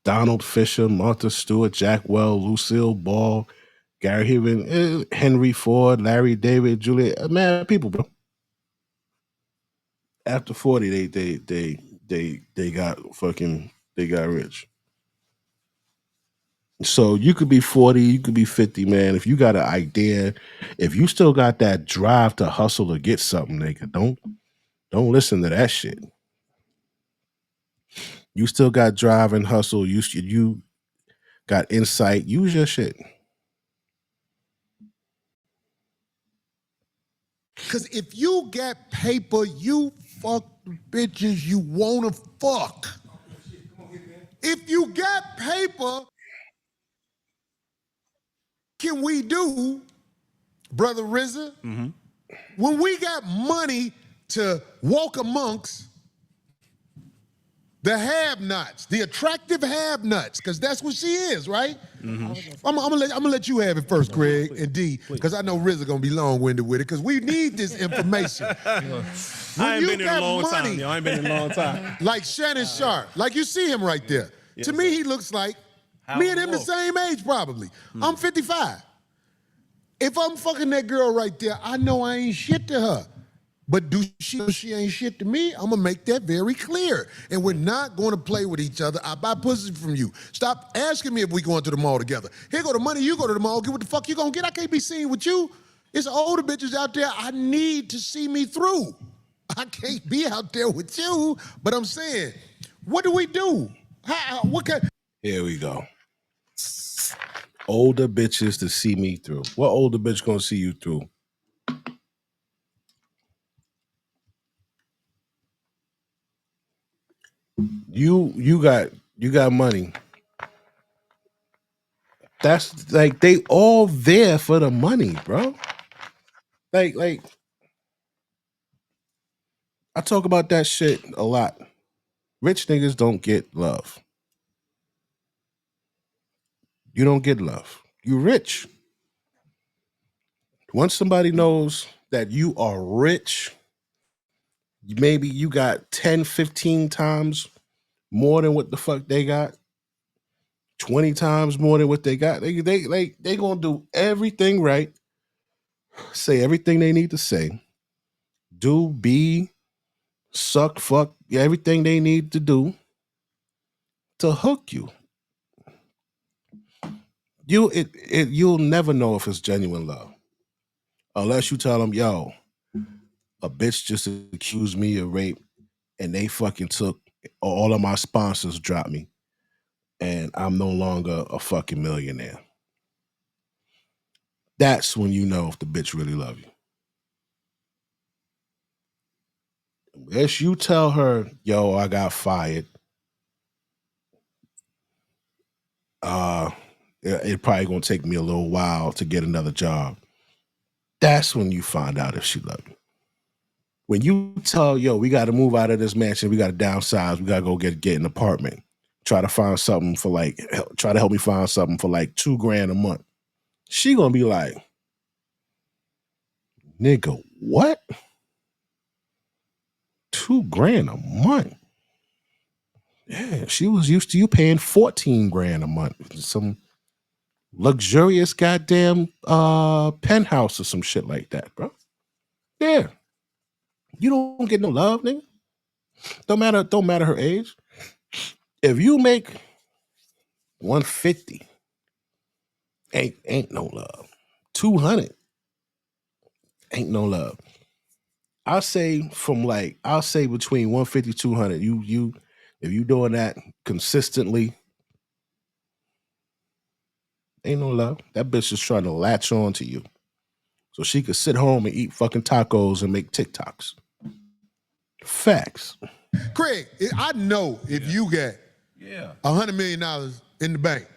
Donald Fisher, Martha Stewart, Jack Well, Lucille Ball, Gary Heaven, Henry Ford, Larry David, Julia. Man, people, bro. After 40, they got rich. So you could be 40, you could be 50, man. If you got an idea, if you still got that drive to hustle or get something, nigga, don't listen to that shit. You still got drive and hustle. You got insight. Use your shit. Because if you get paper, you fuck the bitches you wanna fuck. If you got paper, can we do, Brother RZA? When we got money to walk amongst the have-nots, the attractive have-nots, because that's what she is, right? I'm gonna let you have it first, Craig and D, because I know RZA gonna be long-winded with it, because we need this information. I ain't been in a long time, yo. I ain't been in a long time. Like Shannon Sharp, like you see him right there. To me, he looks like me and him the same age, probably. I'm 55. If I'm fucking that girl right there, I know I ain't shit to her. But do she ain't shit to me? I'm gonna make that very clear. And we're not gonna play with each other. I buy pussy from you. Stop asking me if we going to the mall together. Here go the money, you go to the mall, get what the fuck you gonna get. I can't be seen with you. It's older bitches out there I need to see me through. I can't be out there with you, but I'm saying, what do we do? What kind? Here we go. Older bitches to see me through. What older bitch gonna see you through? You got money. That's like they all there for the money, bro. Like I talk about that shit a lot. Rich niggas don't get love. You don't get love. You rich. Once somebody knows that you are rich, maybe you got 10, 15 times more than what the fuck they got, 20 times more than what they got. They gonna do everything right, say everything they need to say, do, be, suck, fuck, everything they need to do to hook you. You'll never know if it's genuine love unless you tell them, yo, a bitch just accused me of rape and they fucking took all of my sponsors, dropped me, and I'm no longer a fucking millionaire. That's when you know if the bitch really love you. Unless you tell her, yo, I got fired, it probably gonna take me a little while to get another job. That's when you find out if she love you. When you tell, yo, we got to move out of this mansion, we got to downsize, we got to go get an apartment, try to find something for try to help me find something for like $2,000 a month. She gonna be like, nigga, what? $2,000 a month? Yeah, she was used to you paying $14,000 a month. Some luxurious goddamn penthouse or some shit like that, bro. Yeah. You don't get no love, nigga. Don't matter her age. If you make 150, ain't no love. 200, ain't no love. I'll say between 150, 200. If you doing that consistently, ain't no love. That bitch is trying to latch on to you so she could sit home and eat fucking tacos and make TikToks. Facts. Craig, I know if you get $100 million in the bank,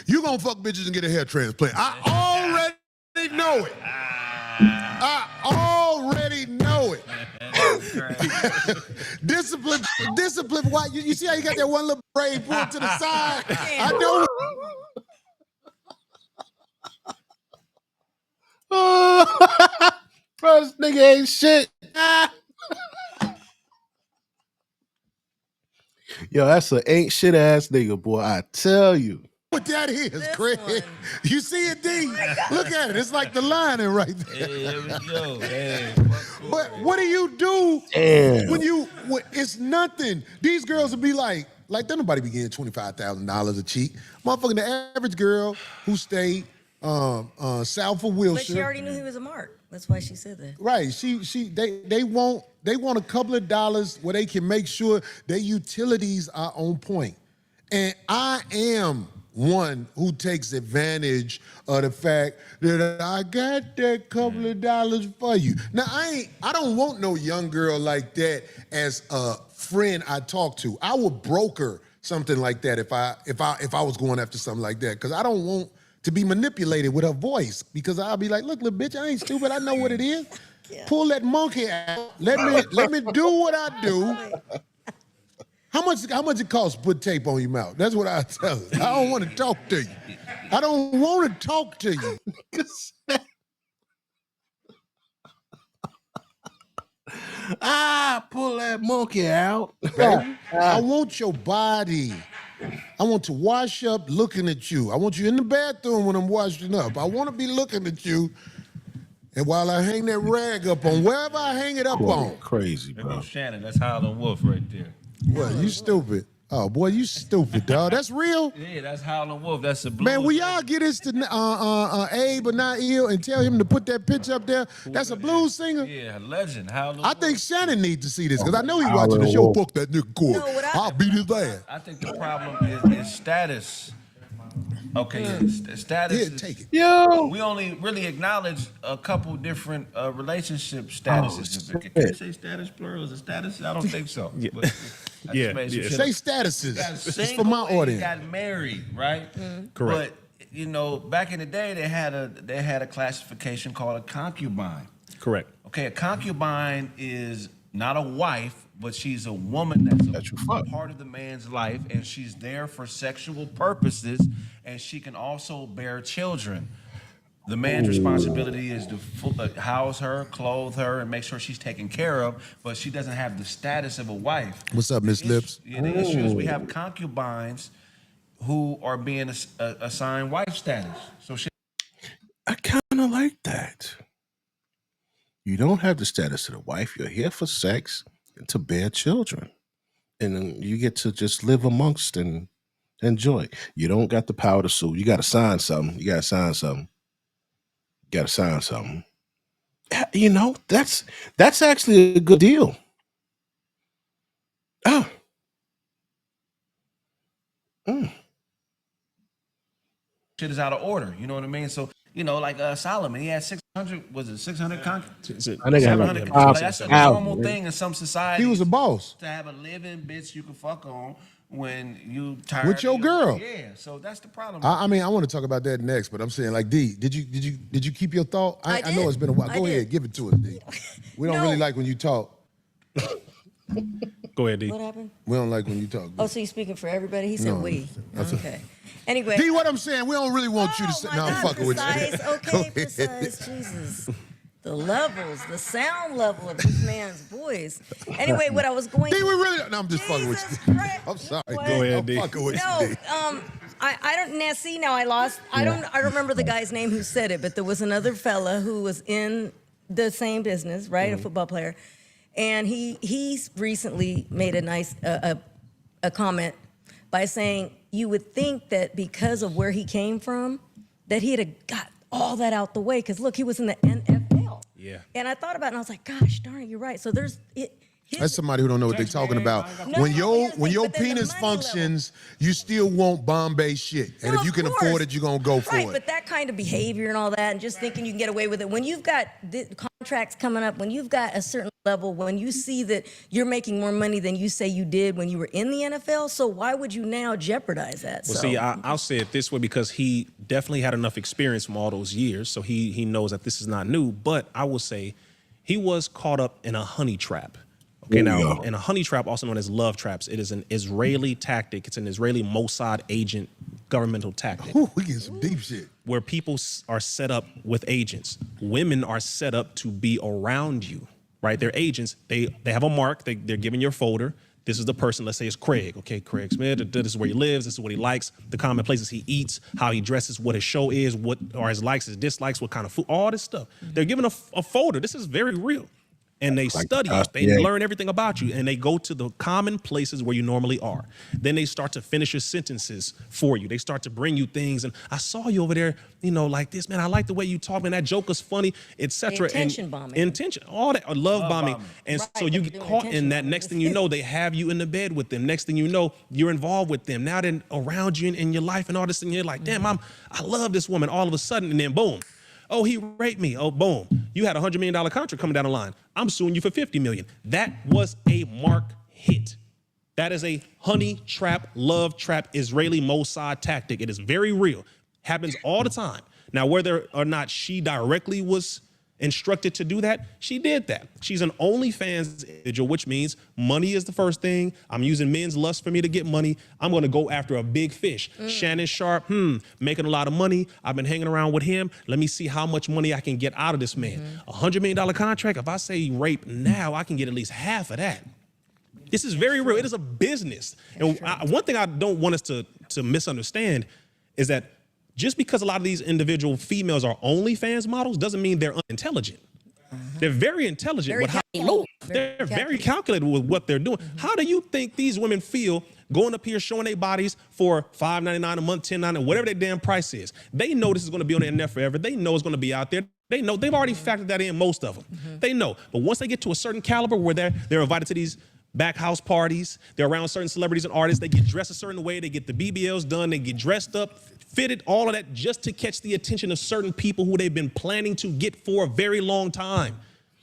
you gonna fuck bitches and get a hair transplant. I already know it. I already know it. Discipline. Why? You see how you got that one little braid pulled to the side? I know. Bro, this nigga ain't shit. Yo, that's an ain't shit ass nigga, boy. I tell you. What that is, Craig. You see it, D? Look at it. It's like the lining right there. Here we go. Hey, but what do you do when it's nothing? These girls will be like, don't nobody be getting $25,000 a cheat. Motherfucking the average girl who stayed south of Wilshire. But she already knew he was a mark. That's why she said that. Right. They want a couple of dollars where they can make sure their utilities are on point. And I am one who takes advantage of the fact that I got that couple of dollars for you. Now I don't want no young girl like that as a friend I talk to. I would broker something like that if I was going after something like that, because I don't want to be manipulated with her voice, because I'll be like, look, little bitch, I ain't stupid. I know what it is. Yeah. Pull that monkey out. Let me do what I do. How much it costs to put tape on your mouth? That's what I tell her. I don't want to talk to you. I don't want to talk to you. Pull that monkey out. Baby, I want your body. I want to wash up looking at you. I want you in the bathroom when I'm washing up. I want to be looking at you. And while I hang that rag up on wherever I hang it up on. Crazy, There bro. goes Shannon. That's Howlin' Wolf right there. What, you stupid? Oh, boy, you stupid, dog. That's real? Yeah, that's Howlin' Wolf. That's a blues. Man, will y'all get this to Abe or not ill and tell him to put that picture up there? That's a blues singer? Yeah, legend. Howlin' I think Shannon needs to see this, because I know he's watching the show. Fuck that nigga court. I'll beat his ass. I think the problem is status. Okay, status. Here, take it. Yo. We only really acknowledge a couple different relationship statuses. Can you say status plural? Is it status? I don't think so. Yeah. But Yeah. Say statuses. It's for my Single and audience. got married, right? Correct. But back in the day, they had a classification called a concubine. Correct. Okay, a concubine is not a wife, but she's a woman that's a part of the man's life, and she's there for sexual purposes, and she can also bear children. The man's responsibility is to house her, clothe her, and make sure she's taken care of, but she doesn't have the status of a wife. What's up, Miss Lips? Yeah, the issue is we have concubines who are being assigned wife status. So I kind of like that. You don't have the status of the wife. You're here for sex and to bear children. And then you get to just live amongst and enjoy. You don't got the power to sue. You got to sign something. You got to sign something. You got to sign something. You know, that's actually a good deal. Oh. shit is out of order. You know what I mean? So, like Solomon, he had 600, was it 600 concubines? I think 700. That's a normal thing in some societies. He was a boss. To have a living bitch you can fuck on when you tired. With your girl. Yeah, so that's the problem. I mean, I want to talk about that next, but I'm saying, like, D, did you keep your thought? I know it's been a while. Go ahead, give it to us, D. We don't really like when you talk. Go ahead, D. What happened? We don't like when you talk. Oh, so you're speaking for everybody? He said No. we. That's Okay. Anyway. D, what I'm saying, we don't really want you to say. No, I'm fucking with you. Okay, precise. Jesus. The levels, the sound level of this man's voice. Anyway, what I was going D, we really. No, I'm just fucking with you. I'm sorry. Go ahead, D. I'm fucking with you, D. I don't now see now I lost I don't remember the guy's name who said it, but there was another fella who was in the same business, right? A football player. And he's recently made a nice a comment by saying you would think that because of where he came from, that he'd have got all that out the way. Because look, he was in the NFL. Yeah. And I thought about it and I was like, gosh darn it, you're right. So there's That's somebody who don't know what they're talking about. When your penis functions, you still want Bombay shit. And if you can afford it, you're going to go for right, it. but that kind of behavior and all that, and just thinking you can get away with it. When you've got contracts coming up, when you've got a certain level, when you see that you're making more money than you say you did when you were in the NFL, so why would you now jeopardize that? Well, see, I'll say it this way, because he definitely had enough experience from all those years, so he knows that this is not new. But I will say he was caught up in a honey trap. Okay, now, in a honey trap, also known as love traps, it is an Israeli tactic. It's an Israeli Mossad agent governmental tactic. Ooh, we get some deep shit. Where people are set up with agents. Women are set up to be around you, right? They're agents. They have a mark. They're given your folder. This is the person. Let's say it's Craig. Okay, Craig Smith. This is where he lives. This is what he likes. The common places he eats, how he dresses, what his show is, what are his likes, his dislikes, what kind of food, all this stuff. They're given a folder. This is very real. and they Like study it. They dossier. learn everything about you, and they go to the common places where you normally are. Then they start to finish your sentences for you. They start to bring you things, and I saw you over there, you know, like this, man. I like the way you talk, man. That joke was funny, etc. Intention bombing. Intention, all that, or love bombing. And Right, so but you you're get doing caught in intention that. bombing. Next thing you know, they have you in the bed with them. Next thing you know, you're involved with them. Now they're around you in your life and all this, and you're like, damn, I love this woman. All of a sudden, and then boom. Oh, he raped me. Oh, boom. You had a $100 million contract coming down the line. I'm suing you for $50 million. That was a mark hit. That is a honey trap, love trap, Israeli Mossad tactic. It is very real. Happens all the time. Now, whether or not she directly was instructed to do that, she did that. She's an OnlyFans individual, which means money is the first thing. I'm using men's lust for me to get money. I'm going to go after a big fish. Shannon Sharp, making a lot of money. I've been hanging around with him. Let me see how much money I can get out of this man. $100 million contract. If I say rape now, I can get at least half of that. This is very real. It is a business. And one thing I don't want us to misunderstand is that just because a lot of these individual females are OnlyFans models doesn't mean they're unintelligent. They're very intelligent with how they move. They're very calculated with what they're doing. How do you think these women feel going up here showing their bodies for $5.99 a month, $10.99, whatever their damn price is? They know this is going to be on the internet forever. They know it's going to be out there. They know they've already factored that in, most of them. They know. But once they get to a certain caliber where they're invited to these back house parties, they're around certain celebrities and artists, they get dressed a certain way, they get the BBLs done, they get dressed up, fitted, all of that just to catch the attention of certain people who they've been planning to get for a very long time.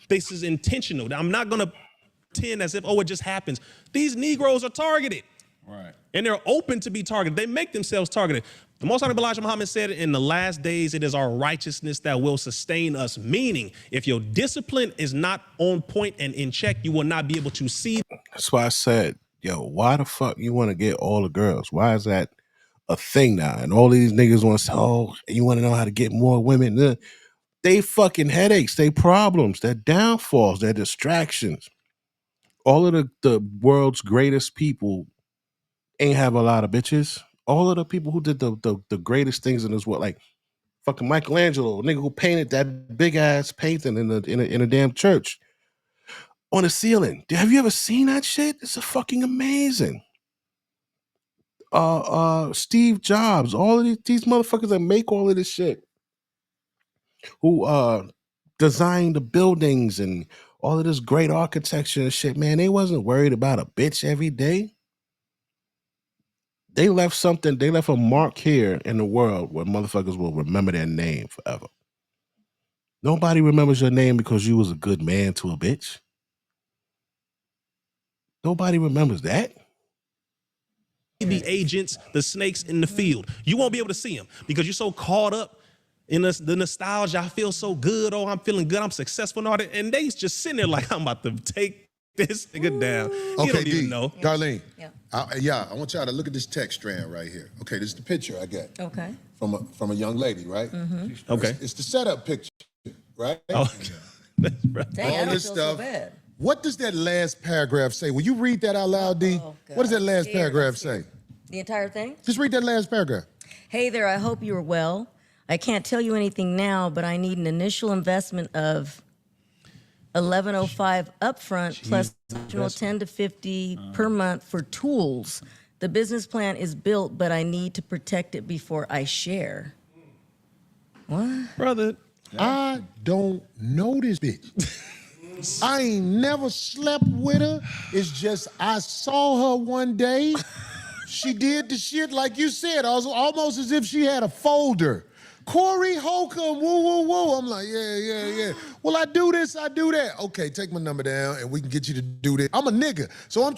This is intentional. I'm not going to pretend as if, oh, it just happens. These Negroes are targeted. Right. And they're open to be targeted. They make themselves targeted. The Most Honorable Elijah Muhammad said, in the last days, it is our righteousness that will sustain us. Meaning, if your discipline is not on point and in check, you will not be able to see. That's why I said, yo, why the fuck you want to get all the girls? Why is that a thing now? And all these niggas want to say, oh, you want to know how to get more women? They fucking headaches, they problems, their downfalls, their distractions. All of the world's greatest people ain't have a lot of bitches. All of the people who did the greatest things in this world, like fucking Michelangelo, nigga who painted that big ass painting in a damn church on the ceiling. Have you ever seen that shit? It's a fucking amazing. Steve Jobs, all of these motherfuckers that make all of this shit, who designed the buildings and all of this great architecture and shit, man, they wasn't worried about a bitch every day. They left a mark here in the world where motherfuckers will remember their name forever. Nobody remembers your name because you was a good man to a bitch. Nobody remembers that. The agents, the snakes in the field. You won't be able to see them because you're so caught up in the nostalgia. I feel so good. Oh, I'm feeling good. I'm successful and all that. And they just sitting there like, I'm about to take this nigga down. You Okay, don't even know. Darlene. I want y'all to look at this text strand right here. Okay, this is the picture I got. Okay. From a young lady, right? Okay. It's the setup picture, right? Oh, Dang, I all don't this feel stuff. so bad. What does that last paragraph say? Will you read that out loud, D? What does that last paragraph say? The entire thing? Just read that last paragraph. Hey there, I hope you are well. I can't tell you anything now, but I need an initial investment of $11.05 upfront plus additional 10 to 50 per month for tools. The business plan is built, but I need to protect it before I share. What? Brother. I don't know this bitch. I ain't never slept with her. It's just I saw her one day. She did the shit like you said, almost as if she had a folder. Corey Holcomb, woo. I'm like, yeah. Well, I do this, I do that. Okay, take my number down and we can get you to do this. I'm a nigga, so I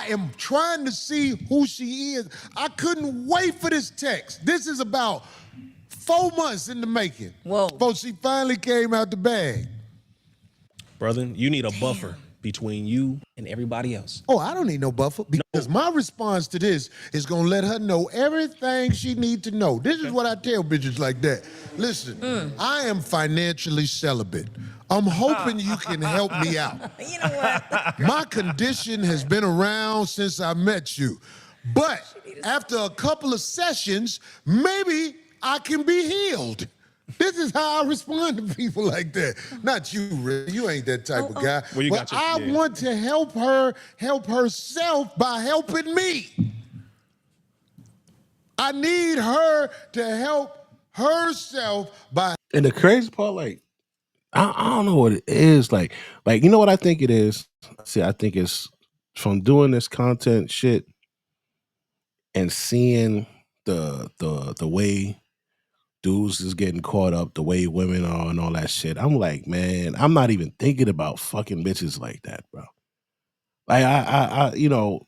am trying to see who she is. I couldn't wait for this text. This is about 4 months in the making. Whoa. Before she finally came out the bag. Brother, you need a buffer between you and everybody else. Oh, I don't need no buffer because my response to this is gonna let her know everything she need to know. This is what I tell bitches like that. Listen, I am financially celibate. I'm hoping you can help me out. You know what? My condition has been around since I met you. But after a couple of sessions, maybe I can be healed. This is how I respond to people like that. Not you, Rick. You ain't that type of guy. Well, you but got your- I yeah. want to help her help herself by helping me. I need her to help herself by. And the crazy part, like, I don't know what it is. Like, you know what I think it is? See, I think it's from doing this content shit and seeing the way dudes is getting caught up, the way women are and all that shit. I'm like, man, I'm not even thinking about fucking bitches like that, bro. Like I you know,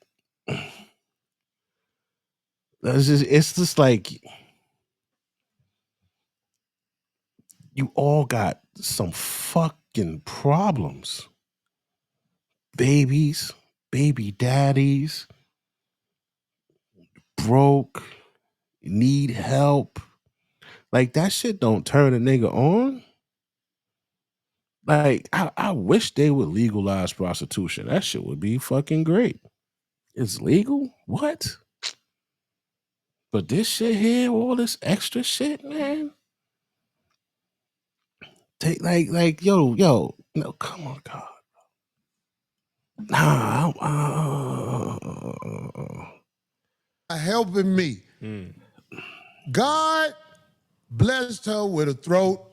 it's just like you all got some fucking problems. Babies, baby daddies, broke, need help. Like that shit don't turn a nigga on. Like I wish they would legalize prostitution. That shit would be fucking great. It's legal? What? But this shit here, all this extra shit, man. Take yo, no, come on, God. Nah, helping me. God blessed her with a throat.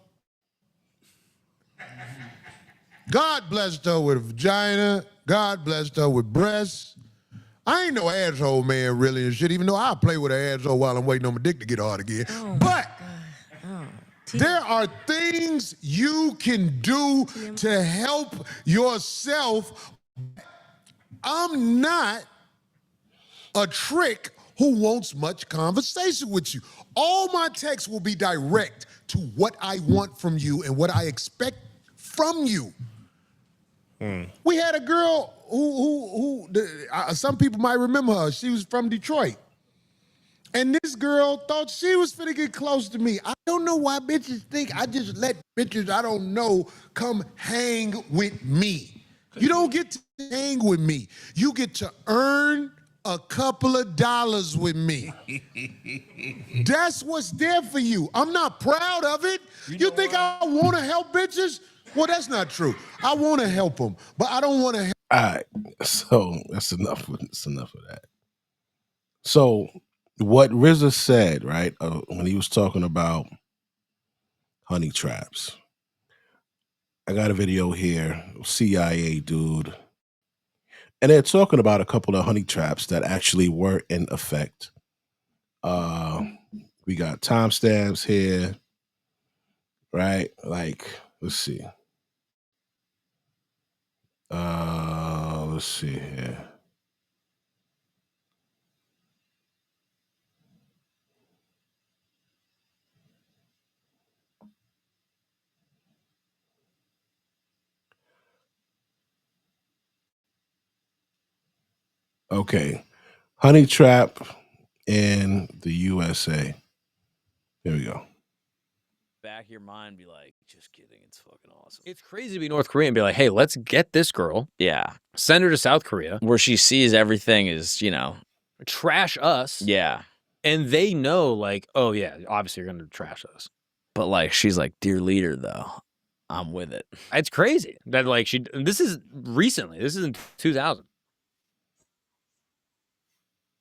God blessed her with a vagina. God blessed her with breasts. I ain't no asshole man really and shit, even though I play with an asshole while I'm waiting on my dick to get hard again. But there are things you can do to help yourself. I'm not a trick who wants much conversation with you. All my texts will be direct to what I want from you and what I expect from you. We had a girl who some people might remember her. She was from Detroit. And this girl thought she was finna get close to me. I don't know why bitches think I just let bitches I don't know come hang with me. You don't get to hang with me. You get to earn a couple of dollars with me. That's what's there for you. I'm not proud of it. You think I want to help bitches? Well, that's not true. I want to help them, but I don't want to help. All right, so that's enough. That's enough of that. So, what RZA said, right, when he was talking about honey traps, I got a video here, CIA dude, and they're talking about a couple of honey traps that actually were in effect. We got timestamps here, right? Like, let's see. Let's see here. Okay. Honey trap in the USA. Here we go. Back of your mind, be like, just kidding. It's fucking awesome. It's crazy to be North Korea and be like, hey, let's get this girl. Yeah. Send her to South Korea. Where she sees everything is, trash us. Yeah. And they know, like, oh, yeah, obviously you're going to trash us. But, like, she's like, dear leader, though, I'm with it. It's crazy that, like, this is recently. This is in 2000.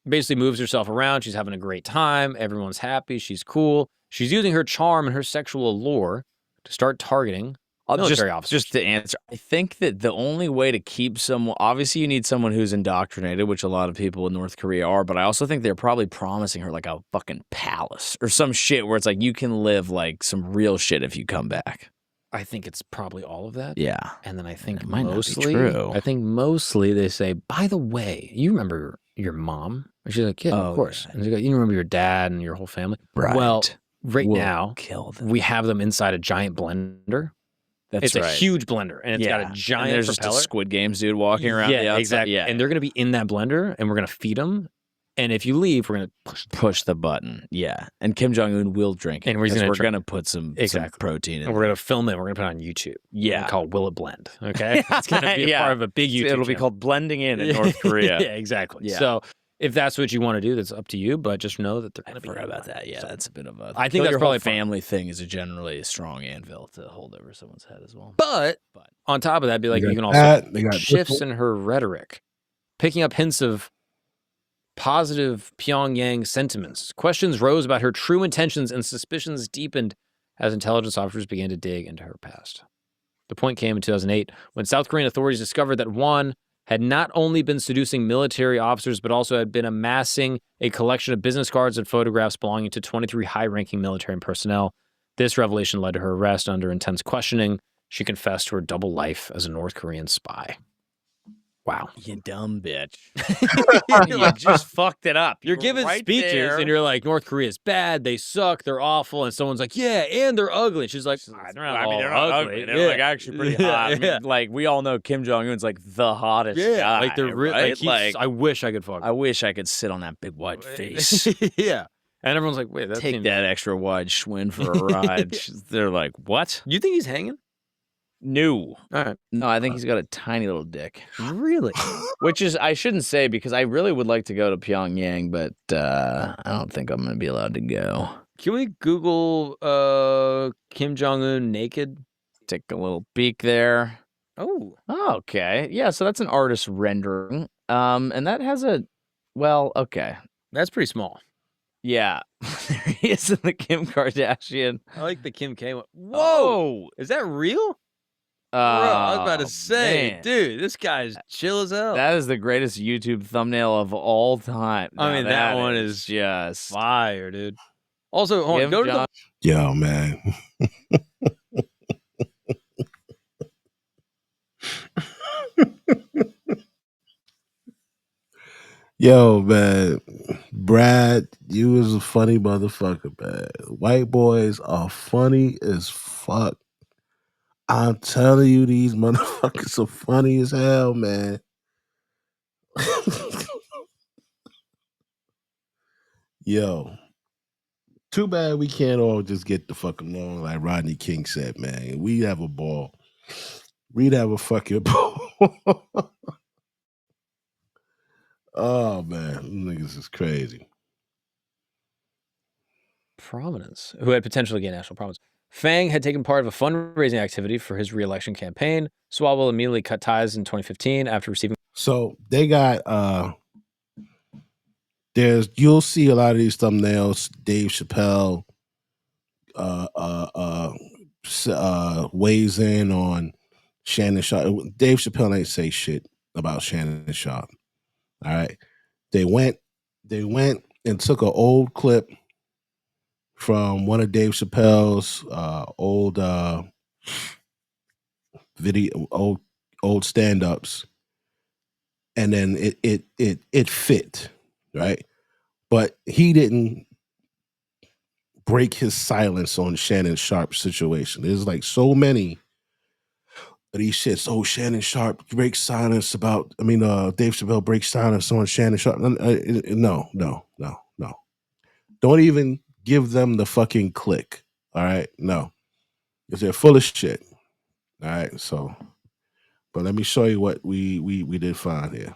Basically moves herself around. She's having a great time. Everyone's happy. She's cool. She's using her charm and her sexual allure to start targeting military officers. Just to answer, I think that the only way to keep someone, obviously you need someone who's indoctrinated, which a lot of people in North Korea are, but I also think they're probably promising her like a fucking palace or some shit where it's like you can live like some real shit if you come back. I think it's probably all of that. Yeah. And then I think It might not be mostly, true. I think mostly they say, by the way, you remember your mom? And she's like, yeah, of course. Yeah. And they go, you remember your dad and your whole family? Right. Well, right We'll now, kill them. we have them inside a giant blender. It's a right. huge blender, and it's got a giant and there's propeller. just a Squid Games dude walking around the outside. Exactly. Yeah. And they're going to be in that blender, and we're going to feed them. And if you leave, we're going to push the button. Yeah. And Kim Jong-un will drink it. And we're going going to put some protein in and we're going to film it. We're going to put it on YouTube. Yeah. Call Will It Blend. Okay. It's going to be a part of a big YouTube It'll be channel. called Blending In North Korea. Yeah, exactly. Yeah. So If that's what you want to do, that's up to you. But just know that they're going to be. Forgot about that. Yeah, that's a bit of a. I think that's probably family thing is a generally a strong anvil to hold over someone's head as well. But on top of that, be like, They you got can also that, they got shifts this in her rhetoric, picking up hints of positive Pyongyang sentiments. Questions rose about her true intentions and suspicions deepened as intelligence officers began to dig into her past. The point came in 2008 when South Korean authorities discovered that Won had not only been seducing military officers, but also had been amassing a collection of business cards and photographs belonging to 23 high-ranking military personnel. This revelation led to her arrest under intense questioning. She confessed to her double life as a North Korean spy. Wow. You dumb bitch. You just fucked it up. You're giving right speeches there. and you're like, North Korea's bad, they suck, they're awful, and someone's like, yeah, and they're ugly. And she's like, they're not all they're not ugly. They're like actually pretty hot. I mean, like we all know Kim Jong Un's like the hottest guy. Like they're right? like, I wish I could fuck him. I wish I could sit on that big wide face. Yeah. And everyone's like, wait, that Take seems... that extra wide Schwinn for a ride. They're like, what? You think he's hanging? No. All right. No, I think he's got a tiny little dick. Really? Which is, I shouldn't say because I really would like to go to Pyongyang, but I don't think I'm going to be allowed to go. Can we Google Kim Jong-un naked? Take a little peek there. Oh. Okay. Yeah, so that's an artist rendering. And that has a, well, okay. That's pretty small. Yeah. There he is in the Kim Kardashian. I like the Kim K one. Whoa! Is that real? Bro, I was about to say, man. dude, this guy's chill as hell. That is the greatest YouTube thumbnail of all time. I mean, that one is just fire, dude. Also, hold on, go to the... Yo, man. Yo, man. Brad, you was a funny motherfucker, man. White boys are funny as fuck. I'm telling you, these motherfuckers are funny as hell, man. Yo. Too bad we can't all just get the fuck along like Rodney King said, man. We'd have a ball. We'd have a fucking ball. Oh, man. These niggas is crazy. Prominence, who had potentially gained national prominence. Fang had taken part of a fundraising activity for his re-election campaign. Swalwell immediately cut ties in 2015 after receiving... So they got you'll see a lot of these thumbnails. Dave Chappelle weighs in on Shannon Sharp. Dave Chappelle ain't say shit about Shannon Sharp. All right. They went and took an old clip from one of Dave Chappelle's old video, old stand-ups, and then it fit, right? But he didn't break his silence on Shannon Sharp's situation. There's like so many of these shits. Oh, Shannon Sharp breaks silence about. Dave Chappelle breaks silence on Shannon Sharp. No. Don't even give them the fucking click. All right, no, because they're full of shit. All right, so, but let me show you what we did find here.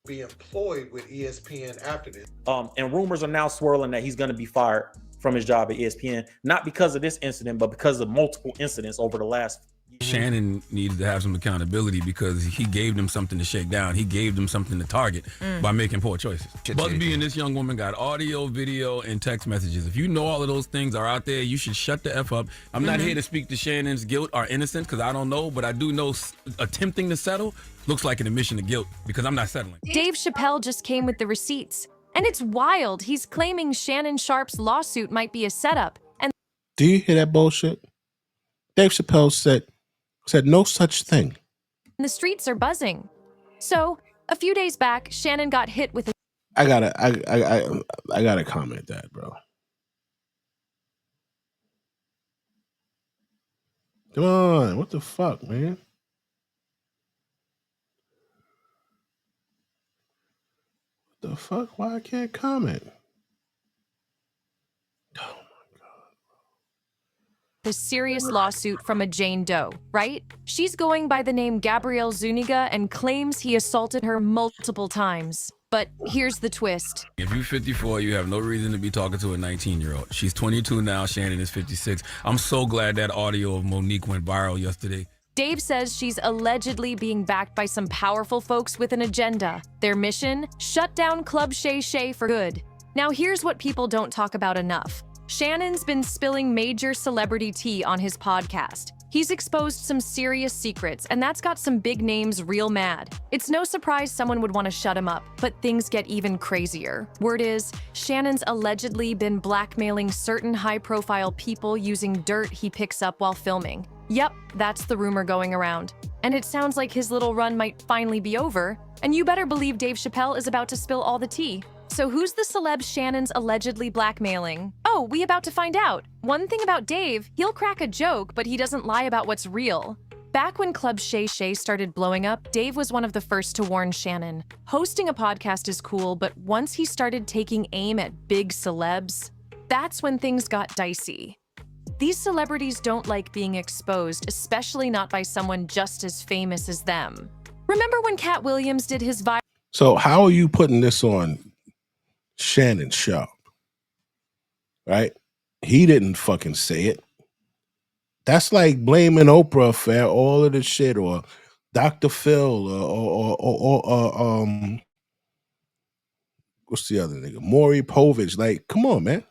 Be employed with ESPN after this. And rumors are now swirling that he's going to be fired from his job at ESPN, not because of this incident, but because of multiple incidents over the last. Shannon needed to have some accountability because he gave them something to shake down. He gave them something to target by making poor choices. Busby and this young woman got audio, video, and text messages. If you know all of those things are out there, you should shut the F up. I'm not here to speak to Shannon's guilt or innocence because I don't know, but I do know attempting to settle looks like an admission of guilt because I'm not settling. Dave Chappelle just came with the receipts. And it's wild. He's claiming Shannon Sharp's lawsuit might be a setup. And do you hear that bullshit? Dave Chappelle said no such thing. The streets are buzzing. So, a few days back, Shannon got hit with a... I gotta comment that, bro. Come on, what the fuck, man? What the fuck? Why I can't comment? A serious lawsuit from a Jane Doe, right? She's going by the name Gabrielle Zuniga and claims he assaulted her multiple times. But here's the twist. If you're 54, you have no reason to be talking to a 19-year-old. She's 22 now. Shannon is 56. I'm so glad that audio of Monique went viral yesterday. Dave says she's allegedly being backed by some powerful folks with an agenda. Their mission? Shut down Club Shay Shay for good. Now here's what people don't talk about enough. Shannon's been spilling major celebrity tea on his podcast. He's exposed some serious secrets, and that's got some big names real mad. It's no surprise someone would want to shut him up, but things get even crazier. Word is, Shannon's allegedly been blackmailing certain high-profile people using dirt he picks up while filming. Yep, that's the rumor going around. And it sounds like his little run might finally be over, and you better believe Dave Chappelle is about to spill all the tea. So who's the celeb Shannon's allegedly blackmailing? Oh, we about to find out. One thing about Dave, he'll crack a joke, but he doesn't lie about what's real. Back when Club Shay Shay started blowing up, Dave was one of the first to warn Shannon. Hosting a podcast is cool, but once he started taking aim at big celebs, that's when things got dicey. These celebrities don't like being exposed, especially not by someone just as famous as them. Remember when Cat Williams did his viral... So how are you putting this on Shannon Sharp? Right? He didn't fucking say it. That's like blaming Oprah for all of this shit, or Dr. Phil, or what's the other nigga? Maury Povich. Like, come on, man.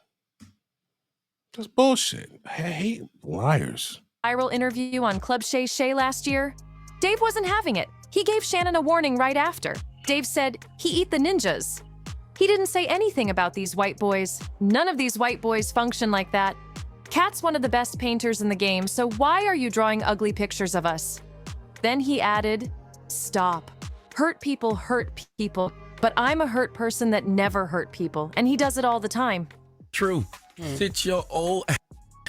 That's bullshit. I hate liars. Viral interview on Club Shay Shay last year? Dave wasn't having it. He gave Shannon a warning right after. Dave said, he eat the ninjas. He didn't say anything about these white boys. None of these white boys function like that. Cat's one of the best painters in the game, so why are you drawing ugly pictures of us? Then he added, stop. Hurt people, but I'm a hurt person that never hurt people, and he does it all the time. True. Sit your old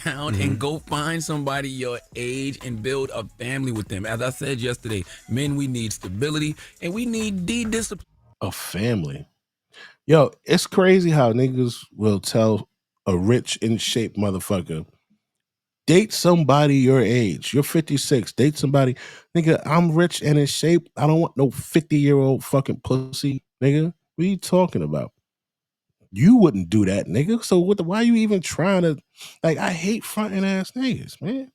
down and go find somebody your age and build a family with them. As I said yesterday, men, we need stability and we need discipline. A family. Yo, it's crazy how niggas will tell a rich, in shape motherfucker, date somebody your age. You're 56. Date somebody. Nigga, I'm rich and in shape. I don't want no 50-year-old fucking pussy, nigga. What are you talking about? You wouldn't do that, nigga. So why are you even trying to, like, I hate fronting ass niggas, man.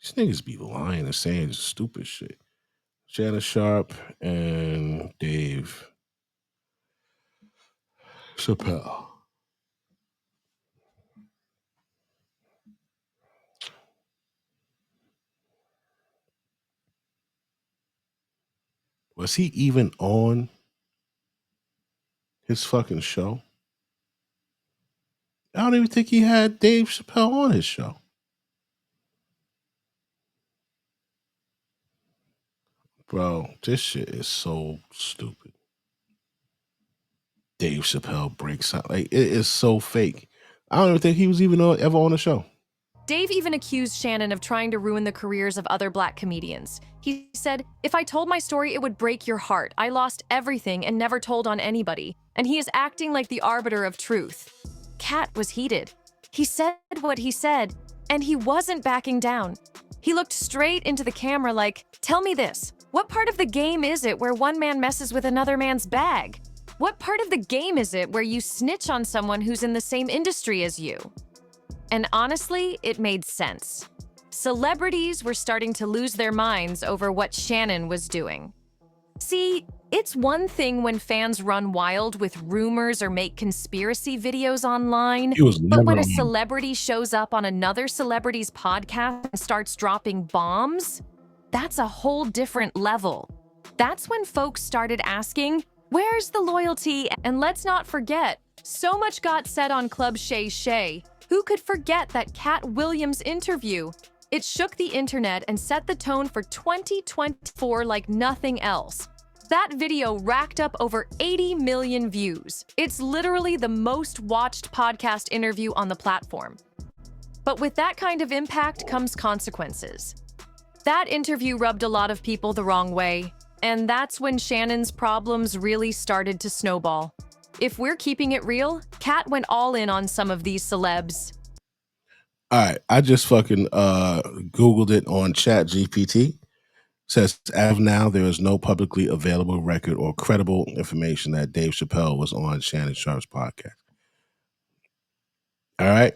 These niggas be lying and saying stupid shit. Shannon Sharp and Dave Chappelle. Was he even on his fucking show? I don't even think he had Dave Chappelle on his show. Bro, this shit is so stupid. Dave Chappelle breaks out. Like, it is so fake. I don't even think he was even ever on the show. Dave even accused Shannon of trying to ruin the careers of other black comedians. He said, if I told my story, it would break your heart. I lost everything and never told on anybody. And he is acting like the arbiter of truth. Cat was heated. He said what he said, and he wasn't backing down. He looked straight into the camera like, tell me this. What part of the game is it where one man messes with another man's bag? What part of the game is it where you snitch on someone who's in the same industry as you? And honestly, it made sense. Celebrities were starting to lose their minds over what Shannon was doing. See, it's one thing when fans run wild with rumors or make conspiracy videos online, but when a celebrity shows up on another celebrity's podcast and starts dropping bombs, that's a whole different level. That's when folks started asking, where's the loyalty? And let's not forget, so much got said on Club Shay Shay. Who could forget that Cat Williams interview? It shook the internet and set the tone for 2024 like nothing else. That video racked up over 80 million views. It's literally the most watched podcast interview on the platform. But with that kind of impact comes consequences. That interview rubbed a lot of people the wrong way, and that's when Shannon's problems really started to snowball. If we're keeping it real, Cat went all in on some of these celebs. All right, I just fucking Googled it on ChatGPT, Says, as of now, there is no publicly available record or credible information that Dave Chappelle was on Shannon Sharp's podcast. All right.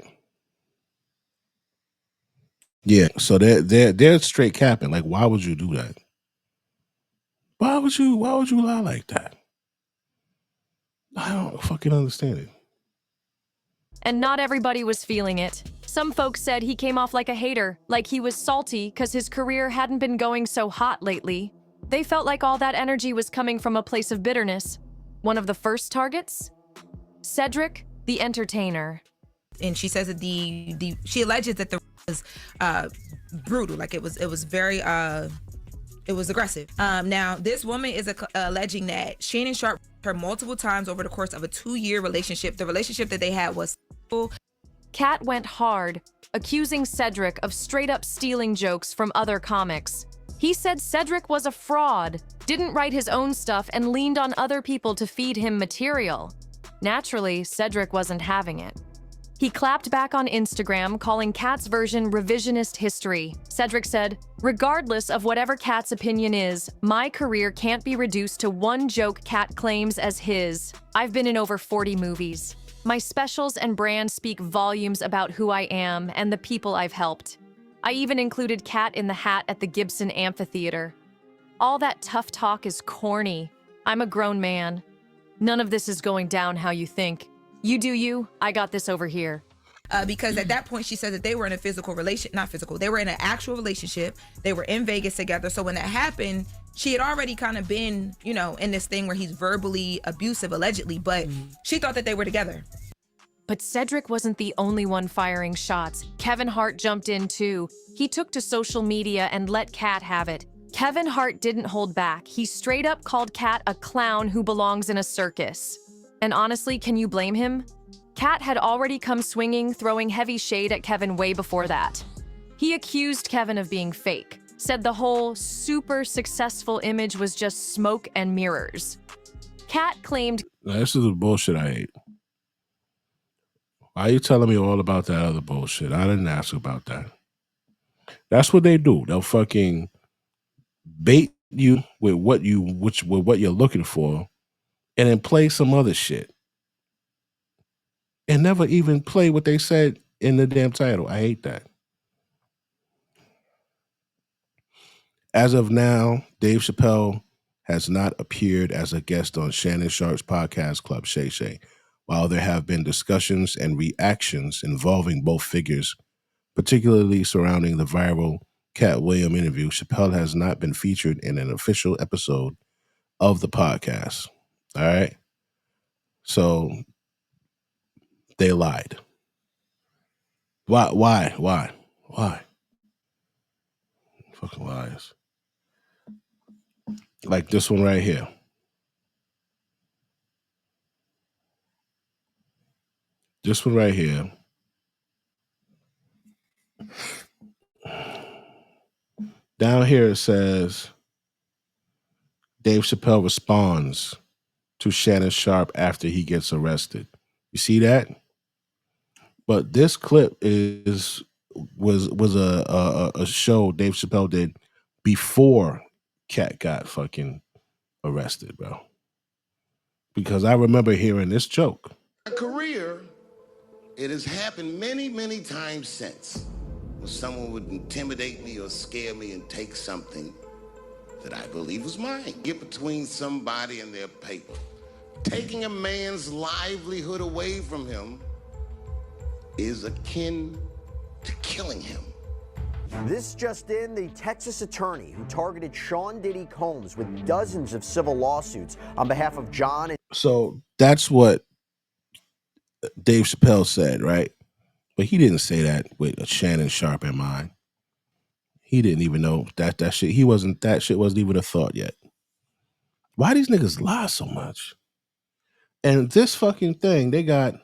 Yeah. So they're straight capping. Like, why would you do that? Why would you lie like that? I don't fucking understand it. And not everybody was feeling it. Some folks said he came off like a hater, like he was salty because his career hadn't been going so hot lately. They felt like all that energy was coming from a place of bitterness. One of the first targets? Cedric, the entertainer. And she says that she alleges that the was brutal, like it was very it was aggressive. Now this woman is alleging that Shannon Sharp her multiple times over the course of a 2-year relationship. The relationship that they had was Kat went hard, accusing Cedric of straight up stealing jokes from other comics. He said Cedric was a fraud, didn't write his own stuff, and leaned on other people to feed him material. Naturally, Cedric wasn't having it. He clapped back on Instagram, calling Kat's version revisionist history. Cedric said, "Regardless of whatever Kat's opinion is, my career can't be reduced to one joke Kat claims as his. I've been in over 40 movies. My specials and brand speak volumes about who I am and the people I've helped. I even included Kat in the hat at the Gibson Amphitheater. All that tough talk is corny. I'm a grown man. None of this is going down how you think. You do you, I got this over here." Because at that point she said that they were in a they were in an actual relationship. They were in Vegas together. So when that happened, she had already kind of been, in this thing where he's verbally abusive, allegedly, but she thought that they were together. But Cedric wasn't the only one firing shots. Kevin Hart jumped in too. He took to social media and let Kat have it. Kevin Hart didn't hold back. He straight up called Kat a clown who belongs in a circus. And honestly, can you blame him? Kat had already come swinging, throwing heavy shade at Kevin way before that. He accused Kevin of being fake, said the whole super successful image was just smoke and mirrors. Kat claimed, "This is the bullshit I hate. Why are you telling me all about that other bullshit? I didn't ask about that." That's what they do. They'll fucking bait you with what you're looking for, and then play some other shit, and never even play what they said in the damn title. I hate that. As of now, Dave Chappelle has not appeared as a guest on Shannon Sharp's podcast Club Shay Shay. While there have been discussions and reactions involving both figures, particularly surrounding the viral Cat Williams interview, Chappelle has not been featured in an official episode of the podcast. All right? So they lied. Why? Fucking liars. Like this one right here. This one right here. Down here it says, Dave Chappelle responds to Shannon Sharp after he gets arrested. You see that? But this clip was a show Dave Chappelle did before Cat got fucking arrested, bro. Because I remember hearing this joke. My career, it has happened many, many times since when someone would intimidate me or scare me and take something that I believe was mine. Get between somebody and their paper. Taking a man's livelihood away from him is akin to killing him. This just in, the Texas attorney who targeted Sean Diddy Combs with dozens of civil lawsuits on behalf of John. So that's what Dave Chappelle said, right? But he didn't say that with a Shannon Sharp in mind. He didn't even know that shit. That shit wasn't even a thought yet. Why these niggas lie so much? And this fucking thing, they got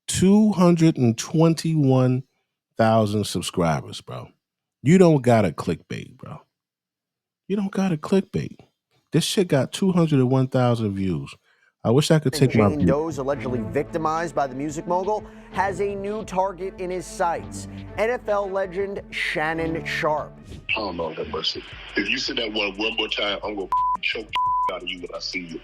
221,000 subscribers, bro. You don't gotta clickbait, bro. You don't gotta clickbait. This shit got 201,000 views. I wish I could take my Jane view. Doe's allegedly victimized by the music mogul has a new target in his sights. NFL legend Shannon Sharp. Oh, Lord have mercy. If you say that one more time, I'm going to choke the out of you when I see you.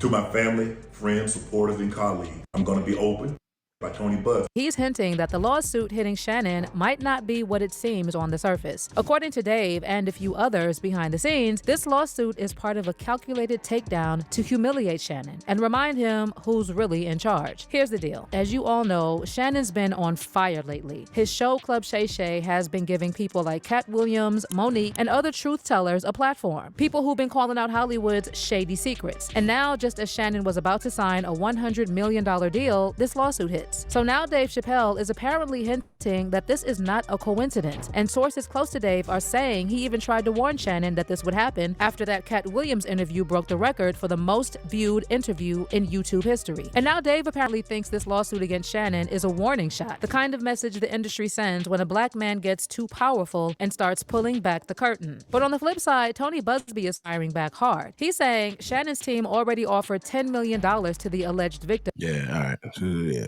To my family, friends, supporters, and colleagues, I'm going to be open by Tony Buzz. He's hinting that the lawsuit hitting Shannon might not be what it seems on the surface. According to Dave and a few others behind the scenes, this lawsuit is part of a calculated takedown to humiliate Shannon and remind him who's really in charge. Here's the deal. As you all know, Shannon's been on fire lately. His show Club Shay Shay has been giving people like Cat Williams, Monique, and other truth tellers a platform. People who've been calling out Hollywood's shady secrets. And now, just as Shannon was about to sign a $100 million deal, this lawsuit hits. So now Dave Chappelle is apparently hinting that this is not a coincidence, and sources close to Dave are saying he even tried to warn Shannon that this would happen after that Cat Williams interview broke the record for the most viewed interview in YouTube history. And now Dave apparently thinks this lawsuit against Shannon is a warning shot, the kind of message the industry sends when a black man gets too powerful and starts pulling back the curtain. But on the flip side, Tony Busby is firing back hard. He's saying Shannon's team already offered $10 million to the alleged victim. Yeah, all right.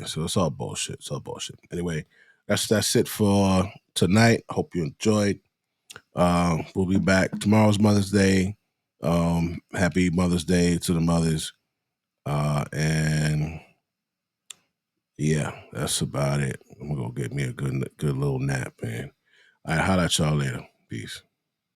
So it's all bullshit. It's all bullshit. Anyway, that's it for tonight. Hope you enjoyed. We'll be back. Tomorrow's Mother's Day. Happy Mother's Day to the mothers. And yeah, that's about it. I'm gonna go get me a good little nap, man. All right, holla at y'all later. Peace.